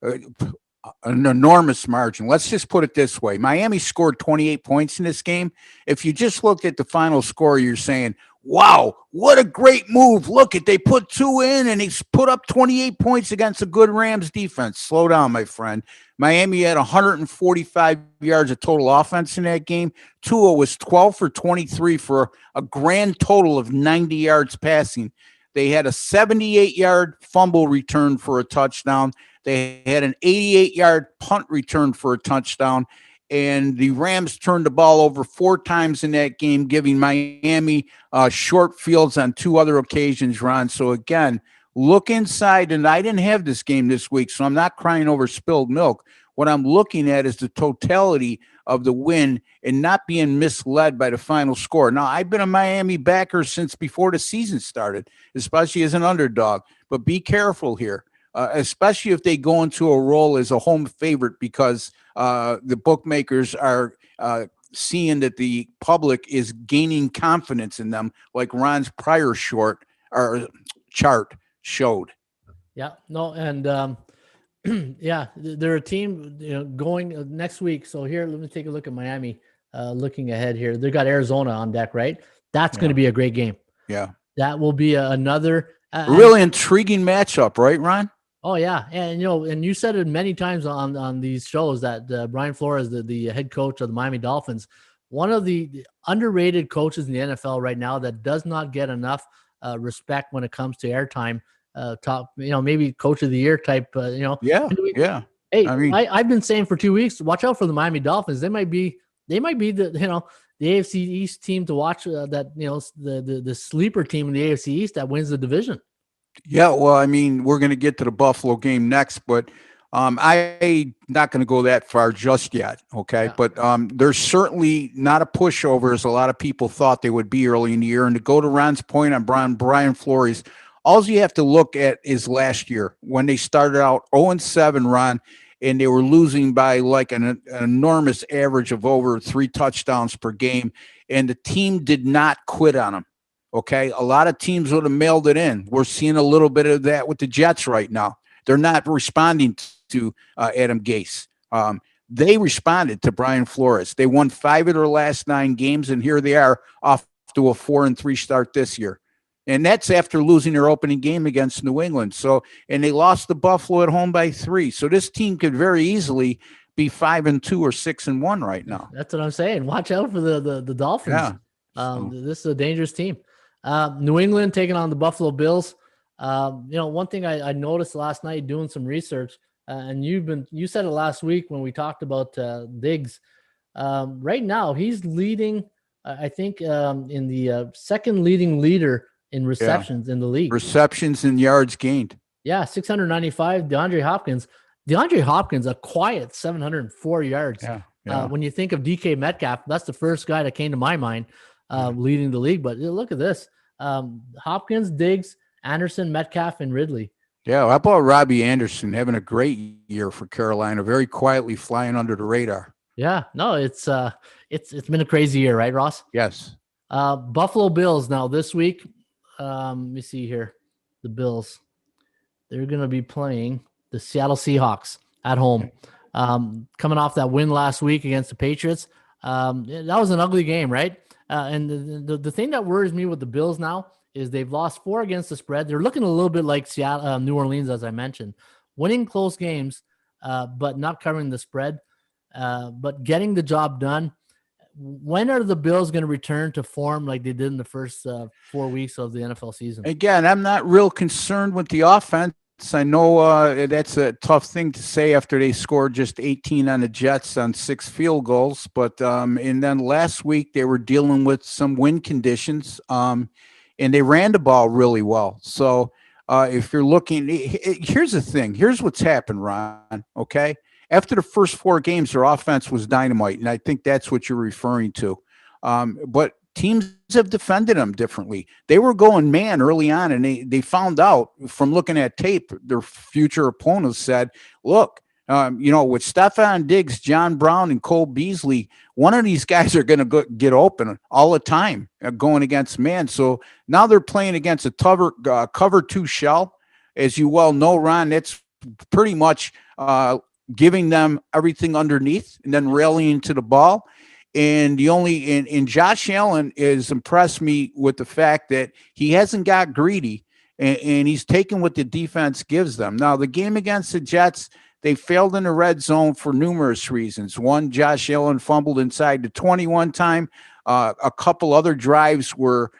an enormous margin. Let's just put it this way. Miami scored 28 points in this game. If you just looked at the final score, you're saying, wow, what a great move. Look they put 2 in and he's put up 28 points against a good Rams defense. Slow down, my friend. Miami had 145 yards of total offense in that game. Tua was 12 for 23 for a grand total of 90 yards passing. They had a 78-yard fumble return for a touchdown. They had an 88-yard punt return for a touchdown. And the Rams turned the ball over 4 times in that game, giving Miami short fields on 2 other occasions, Ron. So, again, look inside. And I didn't have this game this week, so I'm not crying over spilled milk. What I'm looking at is the totality of the win and not being misled by the final score. Now, I've been a Miami backer since before the season started, especially as an underdog. But be careful here, especially if they go into a role as a home favorite, because the bookmakers are seeing that the public is gaining confidence in them, like Ron's prior chart showed. Yeah, no, and yeah, they're a team going next week. So here, let me take a look at Miami. Looking ahead here, they got Arizona on deck, right? That's going to be a great game. Yeah, that will be another really intriguing matchup, right, Ron? Oh yeah, and and you said it many times on these shows that Brian Flores, the head coach of the Miami Dolphins, one of the underrated coaches in the NFL right now that does not get enough respect when it comes to airtime top, maybe coach of the year type. Yeah, And yeah. hey, I mean, I've been saying for 2 weeks, watch out for the Miami Dolphins. They might be the AFC East team to watch. That the sleeper team in the AFC East that wins the division. yeah. Well, I mean, we're going to get to the Buffalo game next, but I'm not going to go that far just yet. Okay, Yeah. but there's certainly not a pushover as a lot of people thought they would be early in the year. And to go to Ron's point on Brian Flores, all you have to look at is last year when they started out 0-7, Ron, and they were losing by like an enormous average of over 3 touchdowns per game, and the team did not quit on them. Okay, a lot of teams would have mailed it in. We're seeing a little bit of that with the Jets right now. They're not responding to Adam Gase. They responded to Brian Flores. They won 5 of their last 9 games, and here they are off to a 4-3 start this year. And that's after losing their opening game against New England. So, and they lost to Buffalo at home by 3. So this team could very easily be 5-2 or 6-1 right now. That's what I'm saying. Watch out for the Dolphins. Yeah. This is a dangerous team. New England taking on the Buffalo Bills. One thing I noticed last night doing some research, and you said it last week when we talked about Diggs. Right now, he's leading, I think, in the second leading leader in receptions in the league. Receptions and yards gained. Yeah, 695. DeAndre Hopkins, a quiet 704 yards. Yeah. When you think of DK Metcalf, that's the first guy that came to my mind leading the league. But look at this. Hopkins, Diggs, Anderson, Metcalf, and Ridley. Yeah, how about Robbie Anderson having a great year for Carolina, very quietly flying under the radar. Yeah, no, it's been a crazy year, right, Ross? Yes. Buffalo Bills now this week. Let me see here. The Bills, they're going to be playing the Seattle Seahawks at home. Coming off that win last week against the Patriots. That was an ugly game, right? And the thing that worries me with the Bills now is they've lost 4 against the spread. They're looking a little bit like Seattle, New Orleans, as I mentioned, winning close games, but not covering the spread, but getting the job done. When are the Bills going to return to form like they did in the first 4 weeks of the NFL season? Again, I'm not real concerned with the offense. I know that's a tough thing to say after they scored just 18 on the Jets on 6 field goals. But and then last week they were dealing with some wind conditions, and they ran the ball really well. So if you're looking, here's the thing. Here's what's happened, Ron. Okay. After the first 4 games, their offense was dynamite, and I think that's what you're referring to. But teams have defended them differently. They were going man early on, and they found out from looking at tape, their future opponents said, look, with Stephon Diggs, John Brown, and Cole Beasley, one of these guys are going to get open all the time going against man. So now they're playing against a cover 2 shell. As you well know, Ron, that's pretty much giving them everything underneath and then rallying to the ball. And and Josh Allen has impressed me with the fact that he hasn't got greedy and he's taken what the defense gives them. Now, the game against the Jets, they failed in the red zone for numerous reasons. One, Josh Allen fumbled inside the 21 time. A couple other drives were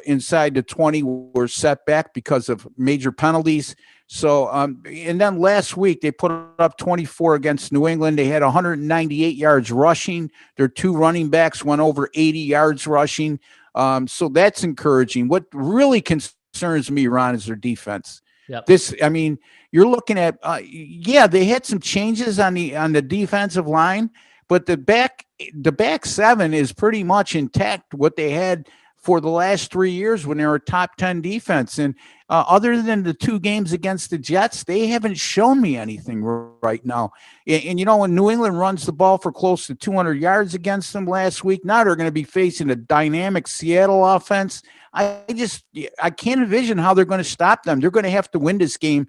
inside the 20 were set back because of major penalties. So, and then last week they put up 24 against New England. They had 198 yards rushing. Their 2 running backs went over 80 yards rushing. So that's encouraging. What really concerns me, Ron, is their defense. Yep. You're looking at, they had some changes on the defensive line, but the back 7 is pretty much intact what they had for the last 3 years when they were a top 10 defense. And other than the 2 games against the Jets, they haven't shown me anything right now. And when New England runs the ball for close to 200 yards against them last week, now they're going to be facing a dynamic Seattle offense. I can't envision how they're going to stop them. They're going to have to win this game.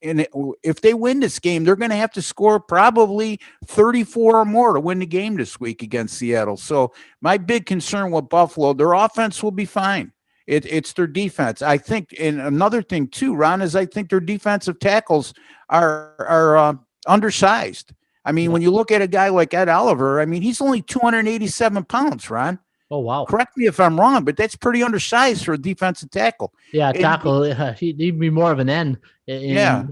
And if they win this game, they're going to have to score probably 34 or more to win the game this week against Seattle. So my big concern with Buffalo, their offense will be fine. It's their defense. I think, and another thing too, Ron, is I think their defensive tackles are undersized. I mean, when you look at a guy like Ed Oliver, I mean, he's only 287 pounds, Ron. Oh, wow. Correct me if I'm wrong, but that's pretty undersized for a defensive tackle. Yeah, And tackle. He'd be more of an end. yeah,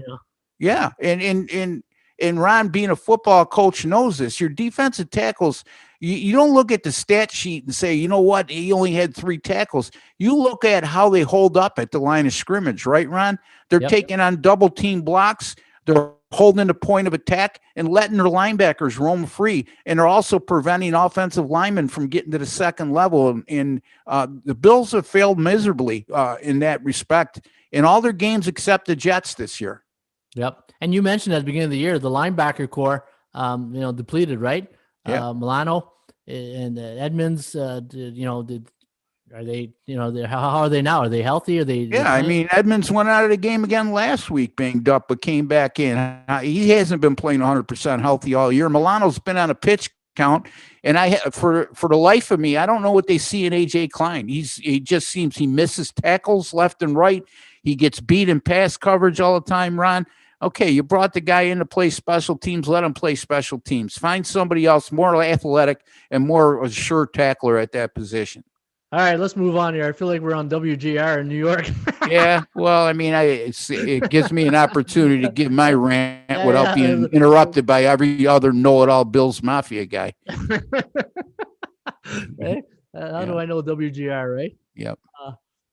yeah, and Ron, being a football coach, knows this. Your defensive tackles, you don't look at the stat sheet and say, you know what, he only had 3 tackles. You look at how they hold up at the line of scrimmage, right, Ron? They're taking on double team blocks. They're holding the point of attack and letting their linebackers roam free. And they're also preventing offensive linemen from getting to the second level. And the Bills have failed miserably in that respect in all their games except the Jets this year. Yep. And you mentioned at the beginning of the year, the linebacker core, depleted, right? Yeah. Milano and Edmonds, are they, how are they now? Are they healthy? Are they? Yeah, I mean, Edmonds went out of the game again last week, banged up, but came back in. He hasn't been playing 100% healthy all year. Milano's been on a pitch count, and for the life of me, I don't know what they see in AJ Klein. He just seems he misses tackles left and right. He gets beat in pass coverage all the time, Ron. Okay, you brought the guy in to play special teams. Let him play special teams. Find somebody else more athletic and more a sure tackler at that position. All right, let's move on here. I feel like we're on WGR in New York. Yeah, well, I mean, it gives me an opportunity to give my rant without being interrupted by every other know-it-all Bills Mafia guy. Hey, how do I know WGR, right? Yep.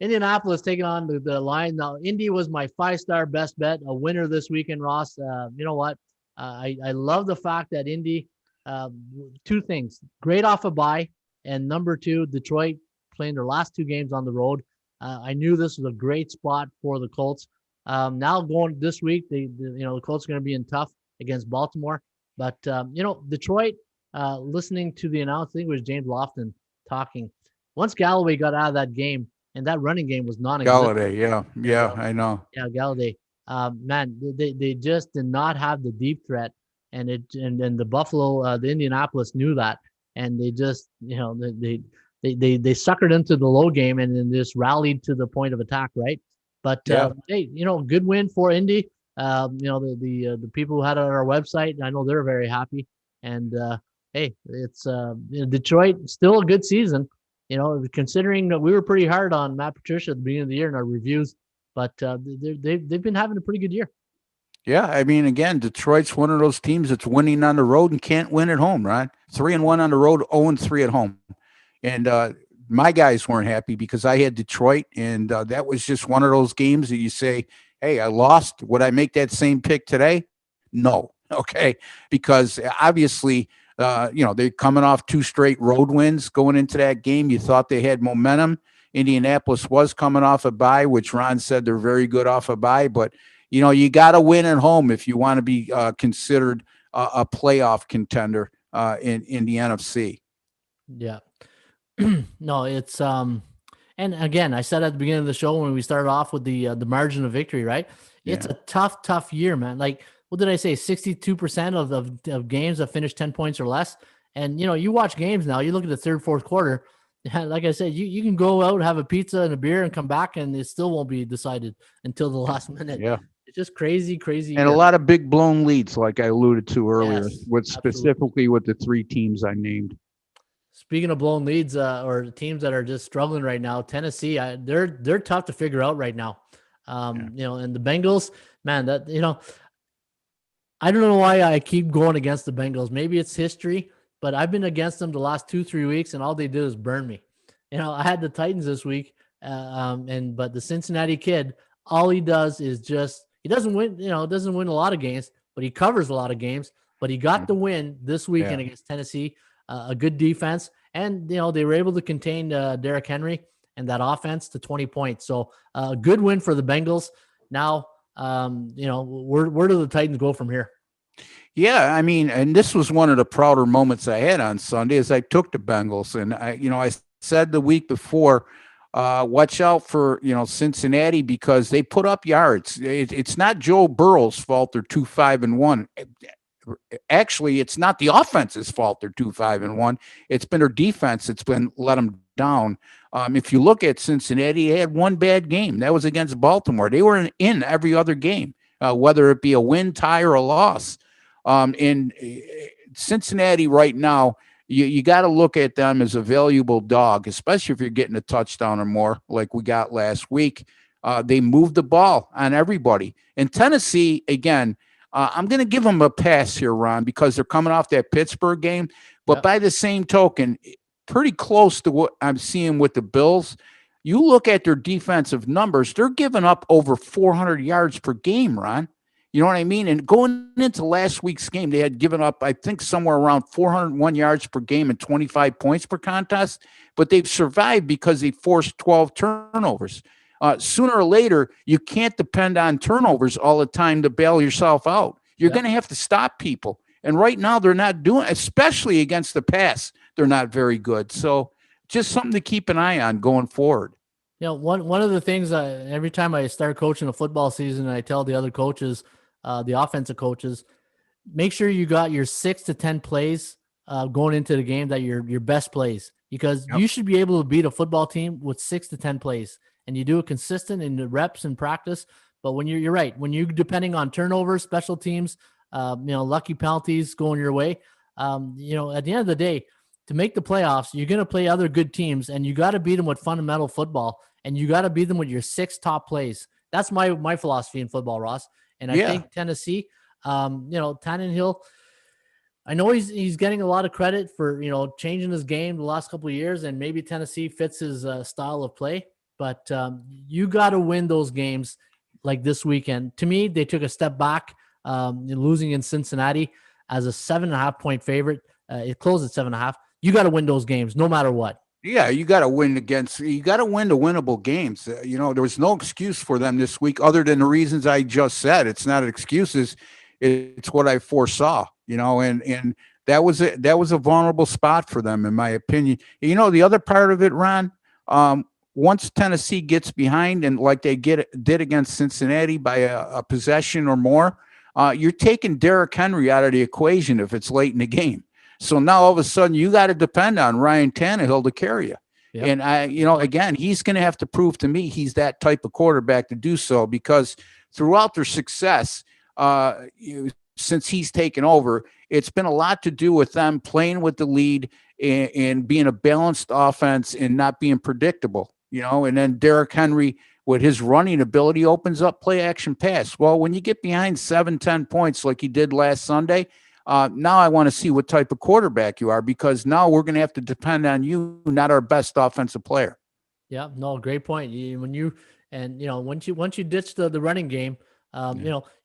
Indianapolis taking on the Lions. Now, Indy was my 5-star best bet, a winner this weekend, Ross. You know what? I love the fact that Indy, 2 things, great off a bye, and number 2, Detroit playing their last 2 games on the road. I knew this was a great spot for the Colts. Now going this week, the Colts are going to be in tough against Baltimore. But, Detroit, listening to the announcer, I think it was James Lofton talking. Once Galloway got out of that game, and that running game was non-existent. Galladay, yeah, I know. Yeah, Galladay. Man, they just did not have the deep threat, and the Buffalo, the Indianapolis knew that, and they just, they suckered into the low game and then just rallied to the point of attack, right? But hey, good win for Indy. The people who had it on our website, I know they're very happy. And hey, it's Detroit, still a good season. Considering that we were pretty hard on Matt Patricia at the beginning of the year in our reviews, but they've been having a pretty good year. Yeah, I mean, again, Detroit's one of those teams that's winning on the road and can't win at home, right? 3-1 on the road, 0-3 at home. And my guys weren't happy because I had Detroit, and that was just one of those games that you say, hey, I lost. Would I make that same pick today? No. Okay. Because obviously, they're coming off 2 straight road wins going into that game. You thought they had momentum. Indianapolis was coming off a bye, which Ron said they're very good off a bye. But, you got to win at home if you want to be considered a playoff contender in the NFC. Yeah. No, it's and again, I said at the beginning of the show when we started off with the margin of victory, right? It's a tough year, man. Like, what did I say? 62% of games that finish 10 points or less. And you watch games now, you look at the third, fourth quarter. Like I said, you can go out, have a pizza and a beer and come back and it still won't be decided until the last minute. Yeah. It's just crazy. And a lot of big blown leads, like I alluded to earlier, Yes, specifically with the 3 teams I named. Speaking of blown leads, or teams that are just struggling right now, Tennessee, they're tough to figure out right now. And the Bengals, man, I don't know why I keep going against the Bengals. Maybe it's history, but I've been against them the last 2-3 weeks, and all they did is burn me. I had the Titans this week, but the Cincinnati kid, all he does is he doesn't win. Doesn't win a lot of games, but he covers a lot of games. But he got the win this weekend against Tennessee. A good defense, and they were able to contain Derrick Henry and that offense to 20 points. So a good win for the Bengals. Now, where do the Titans go from here? Yeah, I mean, and this was one of the prouder moments I had on Sunday as I took the Bengals, and I said the week before, watch out for Cincinnati because they put up yards. It's not Joe Burrow's fault they're 2-5-1. Actually, it's not the offense's fault they're 2-5-1. It's been their defense that's been let them down. If you look at Cincinnati, they had 1 bad game. That was against Baltimore. They were in every other game, whether it be a win, tie, or a loss. In Cincinnati right now, you got to look at them as a valuable dog, especially if you're getting a touchdown or more, like we got last week. They moved the ball on everybody. And Tennessee, again, I'm going to give them a pass here, Ron, because they're coming off that Pittsburgh game. But by the same token, pretty close to what I'm seeing with the Bills. You look at their defensive numbers, they're giving up over 400 yards per game, Ron. You know what I mean? And going into last week's game, they had given up, I think, somewhere around 401 yards per game and 25 points per contest. But they've survived because they forced 12 turnovers. Sooner or later, you can't depend on turnovers all the time to bail yourself out. You're going to have to stop people. And right now, they're not doing, especially against the pass, they're not very good. So just something to keep an eye on going forward. You know, one of the things every time I start coaching a football season, I tell the other coaches, the offensive coaches, make sure you got your 6 to 10 plays going into the game, that your best plays, because you should be able to beat a football team with 6 to 10 plays, and you do it consistent in the reps and practice. But when you're right, when you're depending on turnovers, special teams, lucky penalties going your way, at the end of the day, to make the playoffs, you're going to play other good teams, and you got to beat them with fundamental football, and you got to beat them with your 6 top plays. That's my philosophy in football, Ross. And I think Tennessee, Tannehill, I know he's getting a lot of credit for, changing his game the last couple of years, and maybe Tennessee fits his style of play. But you got to win those games like this weekend. To me, they took a step back, losing in Cincinnati as a 7.5 point favorite. It closed at 7.5. You got to win those games no matter what. Yeah, you got to win the winnable games. There was no excuse for them this week other than the reasons I just said. It's not excuses. It's what I foresaw, and that was a vulnerable spot for them, in my opinion. The other part of it, Ron, once Tennessee gets behind, and like they did against Cincinnati by a possession or more, you're taking Derrick Henry out of the equation if it's late in the game. So now all of a sudden you got to depend on Ryan Tannehill to carry you. Yep. And again, he's going to have to prove to me he's that type of quarterback to do so, because throughout their success, since he's taken over, it's been a lot to do with them playing with the lead and being a balanced offense and not being predictable, and then Derrick Henry with his running ability opens up play action pass. Well, when you get behind 7-10 points like he did last Sunday, now I want to see what type of quarterback you are, because now we're going to have to depend on you, not our best offensive player. Yeah, no, great point. Once you ditch the running game,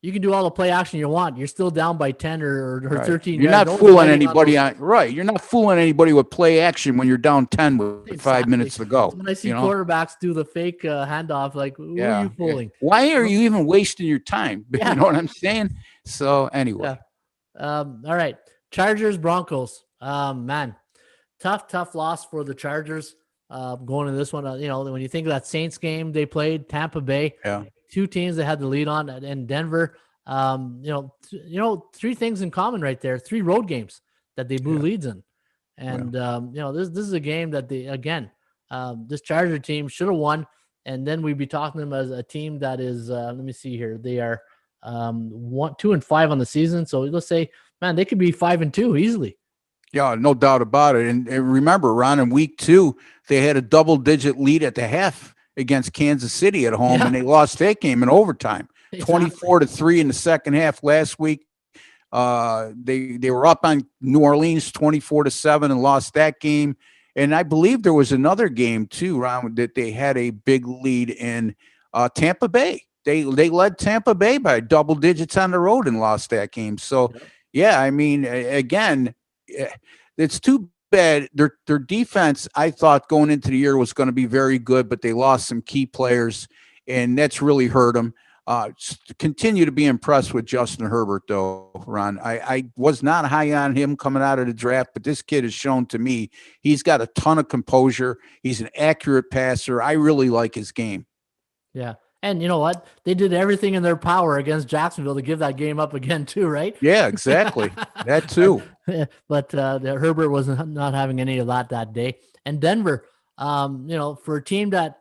you can do all the play action you want. You're still down by 10 or 13. You're not fooling anybody You're not fooling anybody with play action when you're down 10 with 5 minutes to go. When I see quarterbacks do the fake handoff, like, who are you fooling? Yeah. Why are you even wasting your time? You know what I'm saying? So anyway. Yeah. All right. Chargers, Broncos. Man, tough loss for the Chargers going to this one. When you think of that Saints game they played, Tampa Bay, two teams that had the lead on, and Denver, three things in common right there, 3 road games that they blew leads in. And, this is a game that this Charger team should have won. And then we'd be talking to them as a team that is, let me see here. They are 2-5 on the season. So let's say, man, they could be 5-2 easily. Yeah, no doubt about it. And remember, Ron, in week 2, they had a double-digit lead at the half against Kansas City at home, and they lost that game in overtime, 24-3 in the second half last week. They were up on New Orleans 24-7 and lost that game. And I believe there was another game too, Ron, that they had a big lead in Tampa Bay. They led Tampa Bay by double digits on the road and lost that game. So, again, it's too bad. Their defense, I thought going into the year was going to be very good, but they lost some key players, and that's really hurt them. Continue to be impressed with Justin Herbert, though, Ron. I was not high on him coming out of the draft, but this kid has shown to me he's got a ton of composure. He's an accurate passer. I really like his game. Yeah. And you know what? They did everything in their power against Jacksonville to give that game up again too, right? Yeah, exactly. That too. But Herbert was not having any of that day. And Denver, for a team that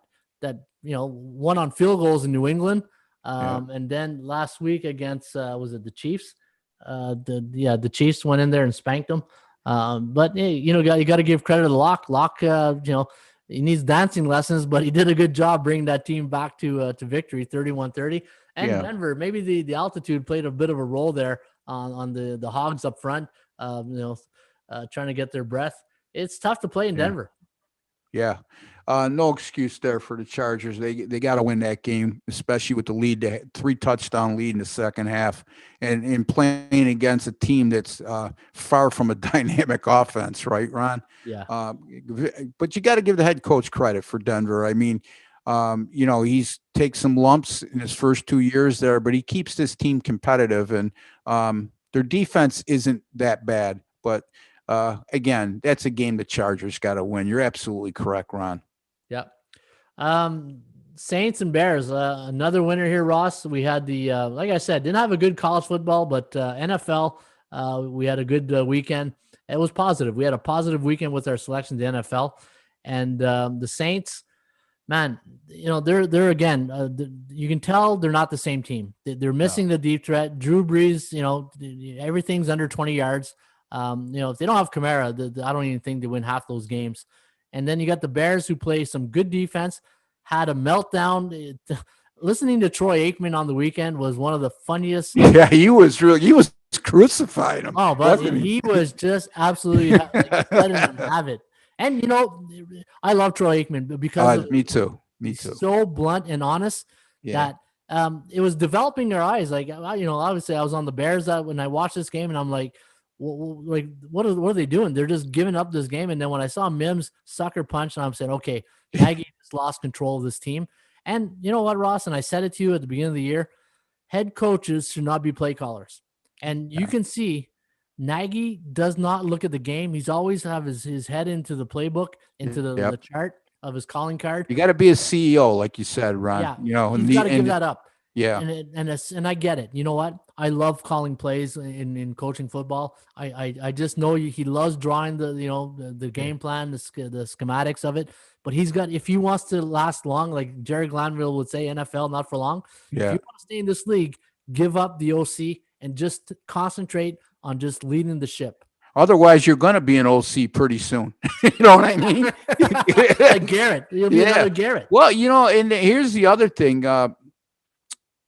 won on field goals in New England, and then last week against was it the Chiefs? The Chiefs went in there and spanked them. But hey, you got to give credit to Locke. Locke, he needs dancing lessons, but he did a good job bringing that team back to victory, 31-30. And Yeah. Denver, maybe the altitude played a bit of a role there on the Hogs up front. Trying to get their breath. It's tough to play in Denver. Yeah. No excuse there for the Chargers. They got to win that game, especially with the lead, the 3-touchdown lead in the second half, and playing against a team that's far from a dynamic offense, right, Ron? Yeah. But you got to give the head coach credit for Denver. I mean, he's takes some lumps in his first 2 years there, but he keeps this team competitive, and their defense isn't that bad. But again, that's a game the Chargers got to win. You're absolutely correct, Ron. Yep. Saints and Bears, another winner here, Ross. We had the, like I said, didn't have a good college football, but NFL, we had a good weekend. It was positive. We had a positive weekend with our selections, the NFL. And the Saints, man, they're again, you can tell they're not the same team. They're missing the deep threat. Drew Brees, everything's under 20 yards. If they don't have Kamara, I don't even think they win half those games. And then you got the Bears, who play some good defense, had a meltdown. Listening to Troy Aikman on the weekend was one of the funniest. Yeah, he was crucifying him. Oh, but he was just absolutely letting them have it. And, I love Troy Aikman because me too. So blunt and honest that it was developing their eyes. Like, obviously I was on the Bears when I watched this game, and I'm like, what are they doing? They're just giving up this game. And then when I saw Mims sucker punch, and I'm saying, okay, Nagy just lost control of this team. And you know what, Ross? And I said it to you at the beginning of the year, head coaches should not be play callers. And you can see Nagy does not look at the game. He's always have his head into the playbook, into the chart of his calling card. You got to be a CEO, like you said, Ron. Yeah, he's got to give that up. Yeah, and I get it. You know what? I love calling plays in coaching football. I just know he loves drawing the game plan, the schematics of it. But he's got, if he wants to last long, like Jerry Glanville would say, NFL not for long. Yeah. If you want to stay in this league, give up the OC and just concentrate on just leading the ship. Otherwise, you're going to be an OC pretty soon. You know what I mean? Like Garrett. You'll be another Garrett. Well, and here's the other thing. I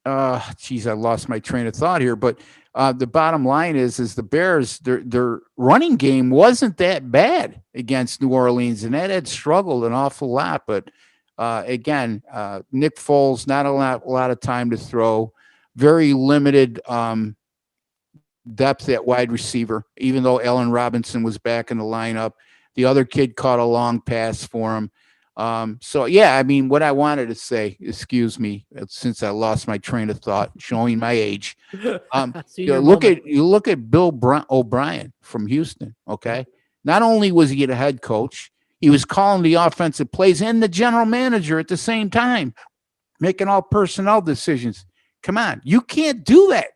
lost my train of thought here. But the bottom line is the Bears, their running game wasn't that bad against New Orleans, and that had struggled an awful lot. But again, Nick Foles, not a lot of time to throw, very limited depth at wide receiver, even though Allen Robinson was back in the lineup. The other kid caught a long pass for him. What I wanted to say, excuse me, since I lost my train of thought, showing my age. You look at Bill O'Brien from Houston. Okay. Not only was he the head coach, he was calling the offensive plays and the general manager at the same time, making all personnel decisions. Come on, you can't do that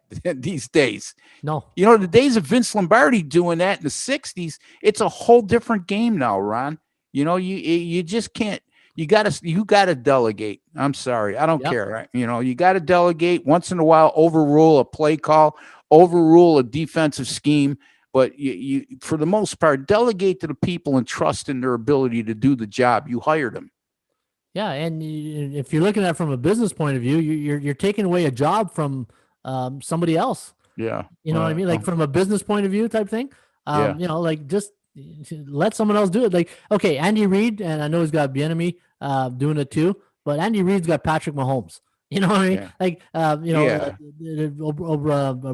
these days. No. The days of Vince Lombardi doing that in the 60s, it's a whole different game now, Ron. You just can't. You gotta delegate. I'm sorry, I don't care. Right? You got to delegate once in a while. Overrule a play call, overrule a defensive scheme, but you for the most part delegate to the people and trust in their ability to do the job. You hired them. Yeah, and if you're looking at it from a business point of view, you're taking away a job from somebody else. Yeah, what I mean, like from a business point of view type thing. Just let someone else do it. Like, okay, Andy Reid, and I know he's got Bieniemy doing it too, but Andy Reid's got Patrick Mahomes. You know what I mean? Yeah. Like,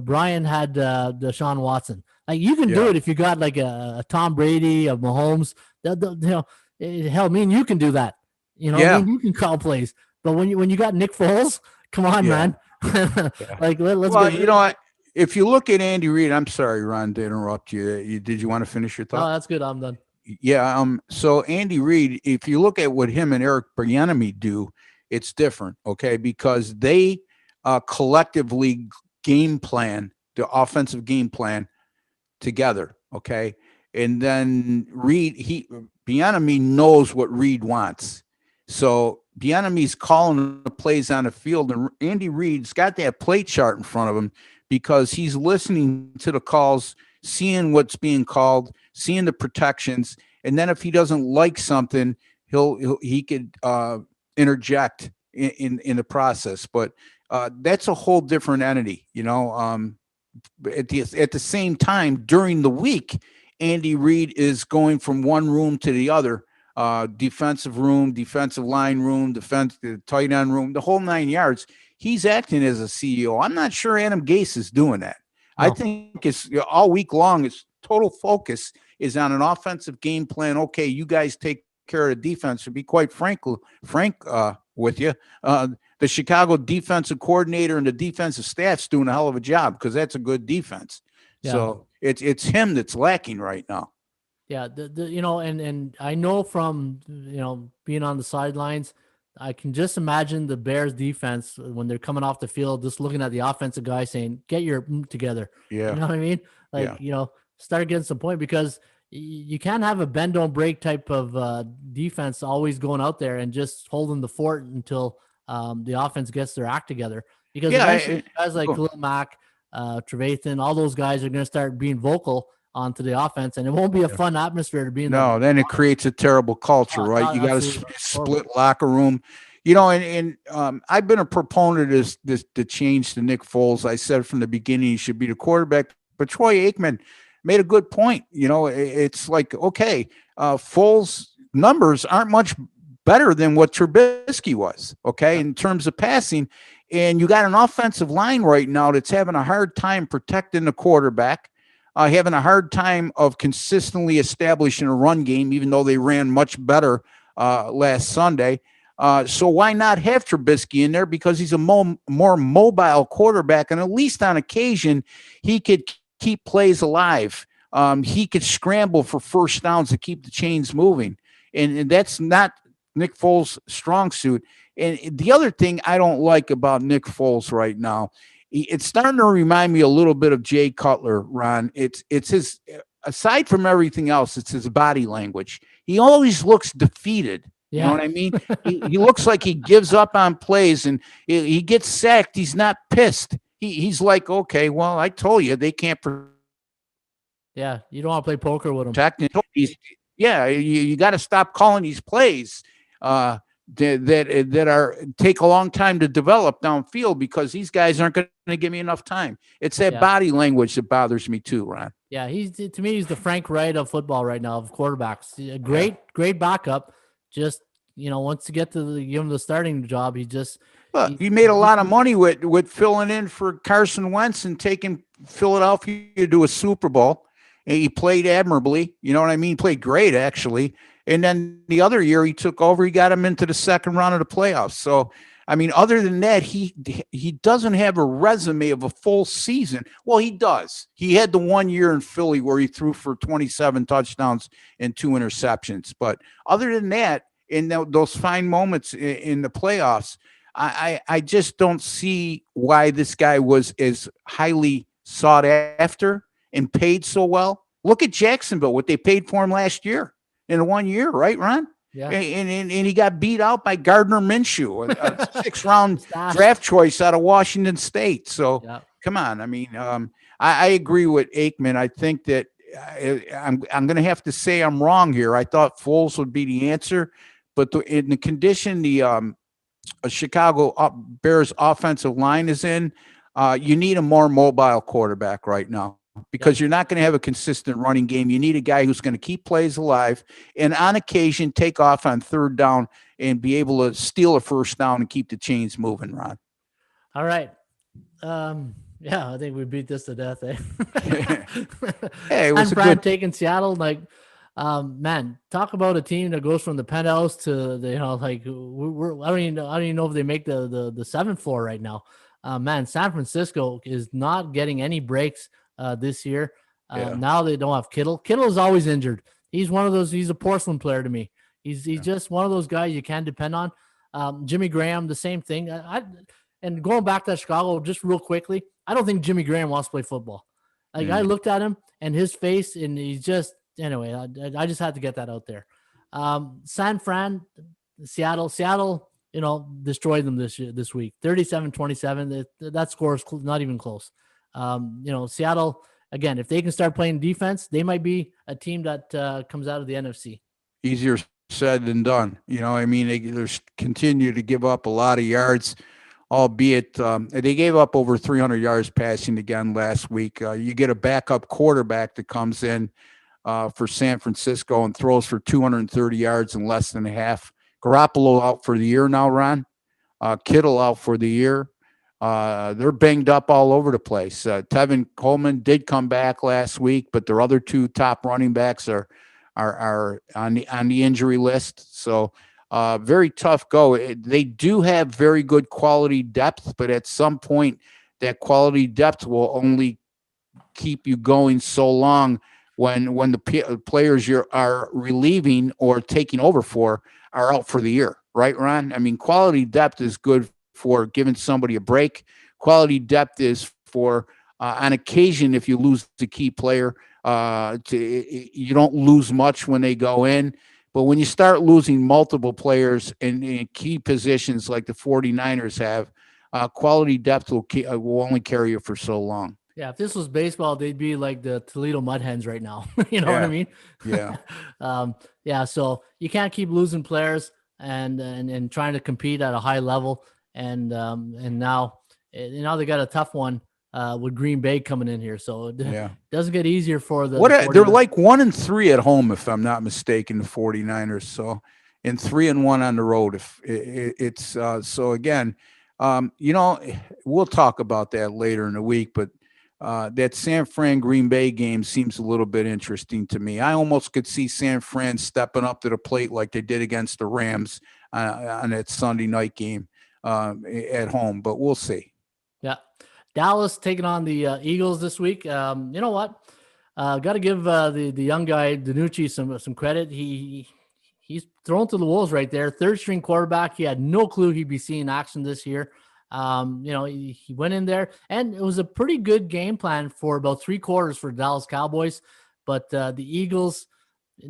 Brian had Deshaun Watson. Like, you can do it if you got like a Tom Brady, a Mahomes. Hell, me and you can do that. I mean, you can call plays. But when you got Nick Foles, come on, man. Like, let's go. If you look at Andy Reid, I'm sorry, Ron, to interrupt you. Did you want to finish your thought? Oh, that's good. I'm done. Yeah. So Andy Reid, if you look at what him and Eric Bieniemy do, it's different, okay? Because they collectively game plan, the offensive game plan together, okay? And then Bieniemy knows what Reid wants. So Bieniemy's calling the plays on the field, and Andy Reid's got that play chart in front of him, because he's listening to the calls seeing what's being called, seeing the protections, and then if he doesn't like something, he could interject in the process. But that's a whole different entity, you know. At the same time, during the week, Andy Reid is going from one room to the other, defensive room, defensive line room, the tight end room, the whole 9 yards. He's acting as a CEO. I'm not sure Adam Gase is doing that. No. I think it's all week long. His total focus is on an offensive game plan. Okay, you guys take care of the defense. To be quite frank with you, the Chicago defensive coordinator and the defensive staff's doing a hell of a job because that's a good defense. Yeah. So it's him that's lacking right now. Yeah, and I know from being on the sidelines, I can just imagine the Bears defense when they're coming off the field, just looking at the offensive guy saying, "Get your together." Yeah, you know what I mean? Like start getting some point, because you can't have a bend don't break type of defense always going out there and just holding the fort until the offense gets their act together. Because eventually guys like Khalil Mack, Trevathan, all those guys are going to start being vocal onto the offense, and it won't be a fun atmosphere to be in. No, then it creates a terrible culture, right? You got a split locker room, and I've been a proponent of the change to Nick Foles. I said from the beginning he should be the quarterback, but Troy Aikman made a good point. It's like, okay, Foles' numbers aren't much better than what Trubisky was, okay, in terms of passing, and you got an offensive line right now that's having a hard time protecting the quarterback. Having a hard time of consistently establishing a run game, even though they ran much better last Sunday. So why not have Trubisky in there? Because he's a more mobile quarterback, and at least on occasion, he could keep plays alive. He could scramble for first downs to keep the chains moving. And that's not Nick Foles' strong suit. And the other thing I don't like about Nick Foles right now, it's starting to remind me a little bit of Jay Cutler, Ron. It's his, aside from everything else, it's his body language. He always looks defeated. Yeah. You know what I mean? he looks like he gives up on plays, and he gets sacked. He's not pissed. He's like, okay, well, I told you they can't. Yeah, you don't want to play poker with him. You got to stop calling these plays that are take a long time to develop downfield, because these guys aren't going to give me enough time. It's that body language that bothers me too, Ron. Yeah, to me he's the Frank Wright of football right now, of quarterbacks. A great backup. Just once you get to give him the starting job, he made a lot of money with filling in for Carson Wentz and taking Philadelphia to a Super Bowl. And he played admirably. You know what I mean? He played great, actually. And then the other year he took over, he got him into the second round of the playoffs. So, I mean, other than that, he doesn't have a resume of a full season. Well, he does. He had the 1 year in Philly where he threw for 27 touchdowns and 2 interceptions. But other than that, in those fine moments in the playoffs, I just don't see why this guy was as highly sought after and paid so well. Look at Jacksonville, what they paid for him last year. In 1 year, right, Ron? Yeah. And he got beat out by Gardner Minshew, a 6th round draft choice out of Washington State. So come on. I mean, I agree with Aikman. I think that I'm going to have to say I'm wrong here. I thought Foles would be the answer, but in the condition the Chicago Bears offensive line is in, you need a more mobile quarterback right now, because you're not going to have a consistent running game. You need a guy who's going to keep plays alive and on occasion take off on third down and be able to steal a first down and keep the chains moving, Ron. All right. I think we beat this to death, eh? Hey, it was good taking Seattle. Like, man, talk about a team that goes from the penthouse to the, I don't even know if they make the 7th floor right now. Man, San Francisco is not getting any breaks this year. Now they don't have Kittle. Kittle is always injured. He's one of those. He's a porcelain player to me. He's just one of those guys you can depend on. Jimmy Graham, the same thing. And going back to Chicago just real quickly, I don't think Jimmy Graham wants to play football. I looked at him and his face, and he's just anyway. I just had to get that out there. San Fran, Seattle, destroyed them this week. 37-27. That score is not even close. Seattle again, if they can start playing defense, they might be a team that comes out of the NFC. Easier said than done. I mean, they continue to give up a lot of yards, albeit they gave up over 300 yards passing again last week. You get a backup quarterback that comes in for San Francisco and throws for 230 yards in less than half. Garoppolo out for the year now, Ron. Kittle out for the year. They're banged up all over the place. Tevin Coleman did come back last week, but their other two top running backs are on the injury list. So very tough go. They do have very good quality depth, but at some point, that quality depth will only keep you going so long when the players you are relieving or taking over for are out for the year, right, Ron? I mean, quality depth is good for giving somebody a break. Quality depth is for, on occasion, if you lose the key player, you don't lose much when they go in. But when you start losing multiple players in key positions like the 49ers have, quality depth will only carry you for so long. Yeah, if this was baseball, they'd be like the Toledo Mud Hens right now. You know what I mean? Yeah. Yeah. So you can't keep losing players and trying to compete at a high level. And now they got a tough one with Green Bay coming in here. So it doesn't get easier for the. They're like 1-3 at home, if I'm not mistaken, the 49ers. So, and 3-1 on the road. If it's so again, we'll talk about that later in the week, but that San Fran Green Bay game seems a little bit interesting to me. I almost could see San Fran stepping up to the plate like they did against the Rams on that Sunday night game at home, but we'll see. Yeah. Dallas taking on the Eagles this week. You know what? Got to give the young guy, DiNucci, some credit. He's thrown to the wolves right there. Third string quarterback. He had no clue he'd be seeing action this year. He went in there, and it was a pretty good game plan for about 3 quarters for Dallas Cowboys. But the Eagles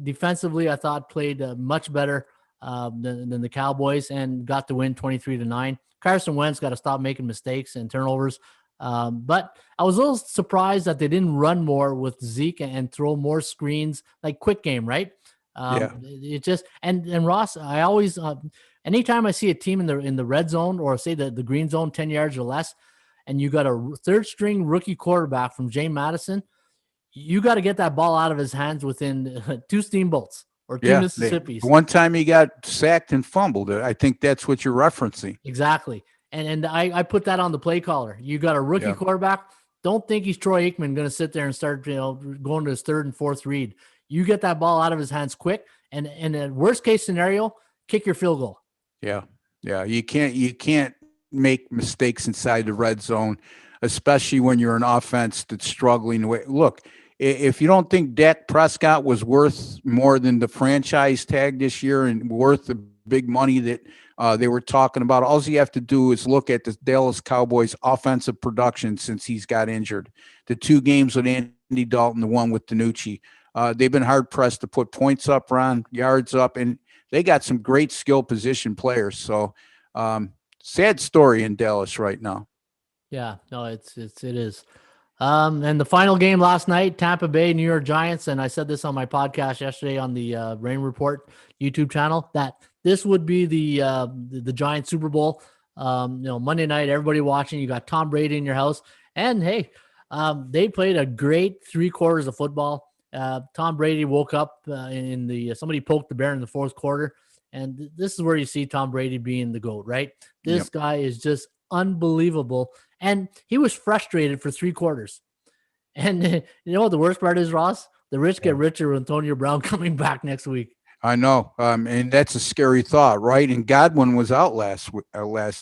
defensively, I thought, played much better than the Cowboys and got to win 23-9. Carson Wentz got to stop making mistakes and turnovers. But I was a little surprised that they didn't run more with Zeke and throw more screens, like quick game, right? It just and Ross, I always anytime I see a team in the red zone or say the green zone 10 yards or less, and you got a third string rookie quarterback from James Madison, you got to get that ball out of his hands within 2 steamboats or 2 Mississippis. One time he got sacked and fumbled. I think that's what you're referencing. Exactly. And I put that on the play caller. You got a rookie quarterback. Don't think he's Troy Aikman going to sit there and start going to his 3rd and 4th read. You get that ball out of his hands quick, and in a worst case scenario, kick your field goal. Yeah. You can't make mistakes inside the red zone, especially when you're an offense that's struggling. Look, if you don't think Dak Prescott was worth more than the franchise tag this year and worth the big money that they were talking about, all you have to do is look at the Dallas Cowboys offensive production since he's got injured. The 2 games with Andy Dalton, the one with DiNucci. They've been hard pressed to put points up, Ron, yards up, and they got some great skill position players. So sad story in Dallas right now. Yeah, no, it is. And the final game last night, Tampa Bay, New York Giants. And I said this on my podcast yesterday on the Raymond Report YouTube channel, that this would be the Giants Super Bowl. Monday night, everybody watching, you got Tom Brady in your house, and hey, they played a great 3 quarters of football. Tom Brady woke up somebody poked the bear in the 4th quarter. And this is where you see Tom Brady being the GOAT, right? This guy is just unbelievable. And he was frustrated for 3 quarters. And you know what the worst part is, Ross? The rich get richer with Antonio Brown coming back next week. I know. And that's a scary thought, right? And Godwin was out last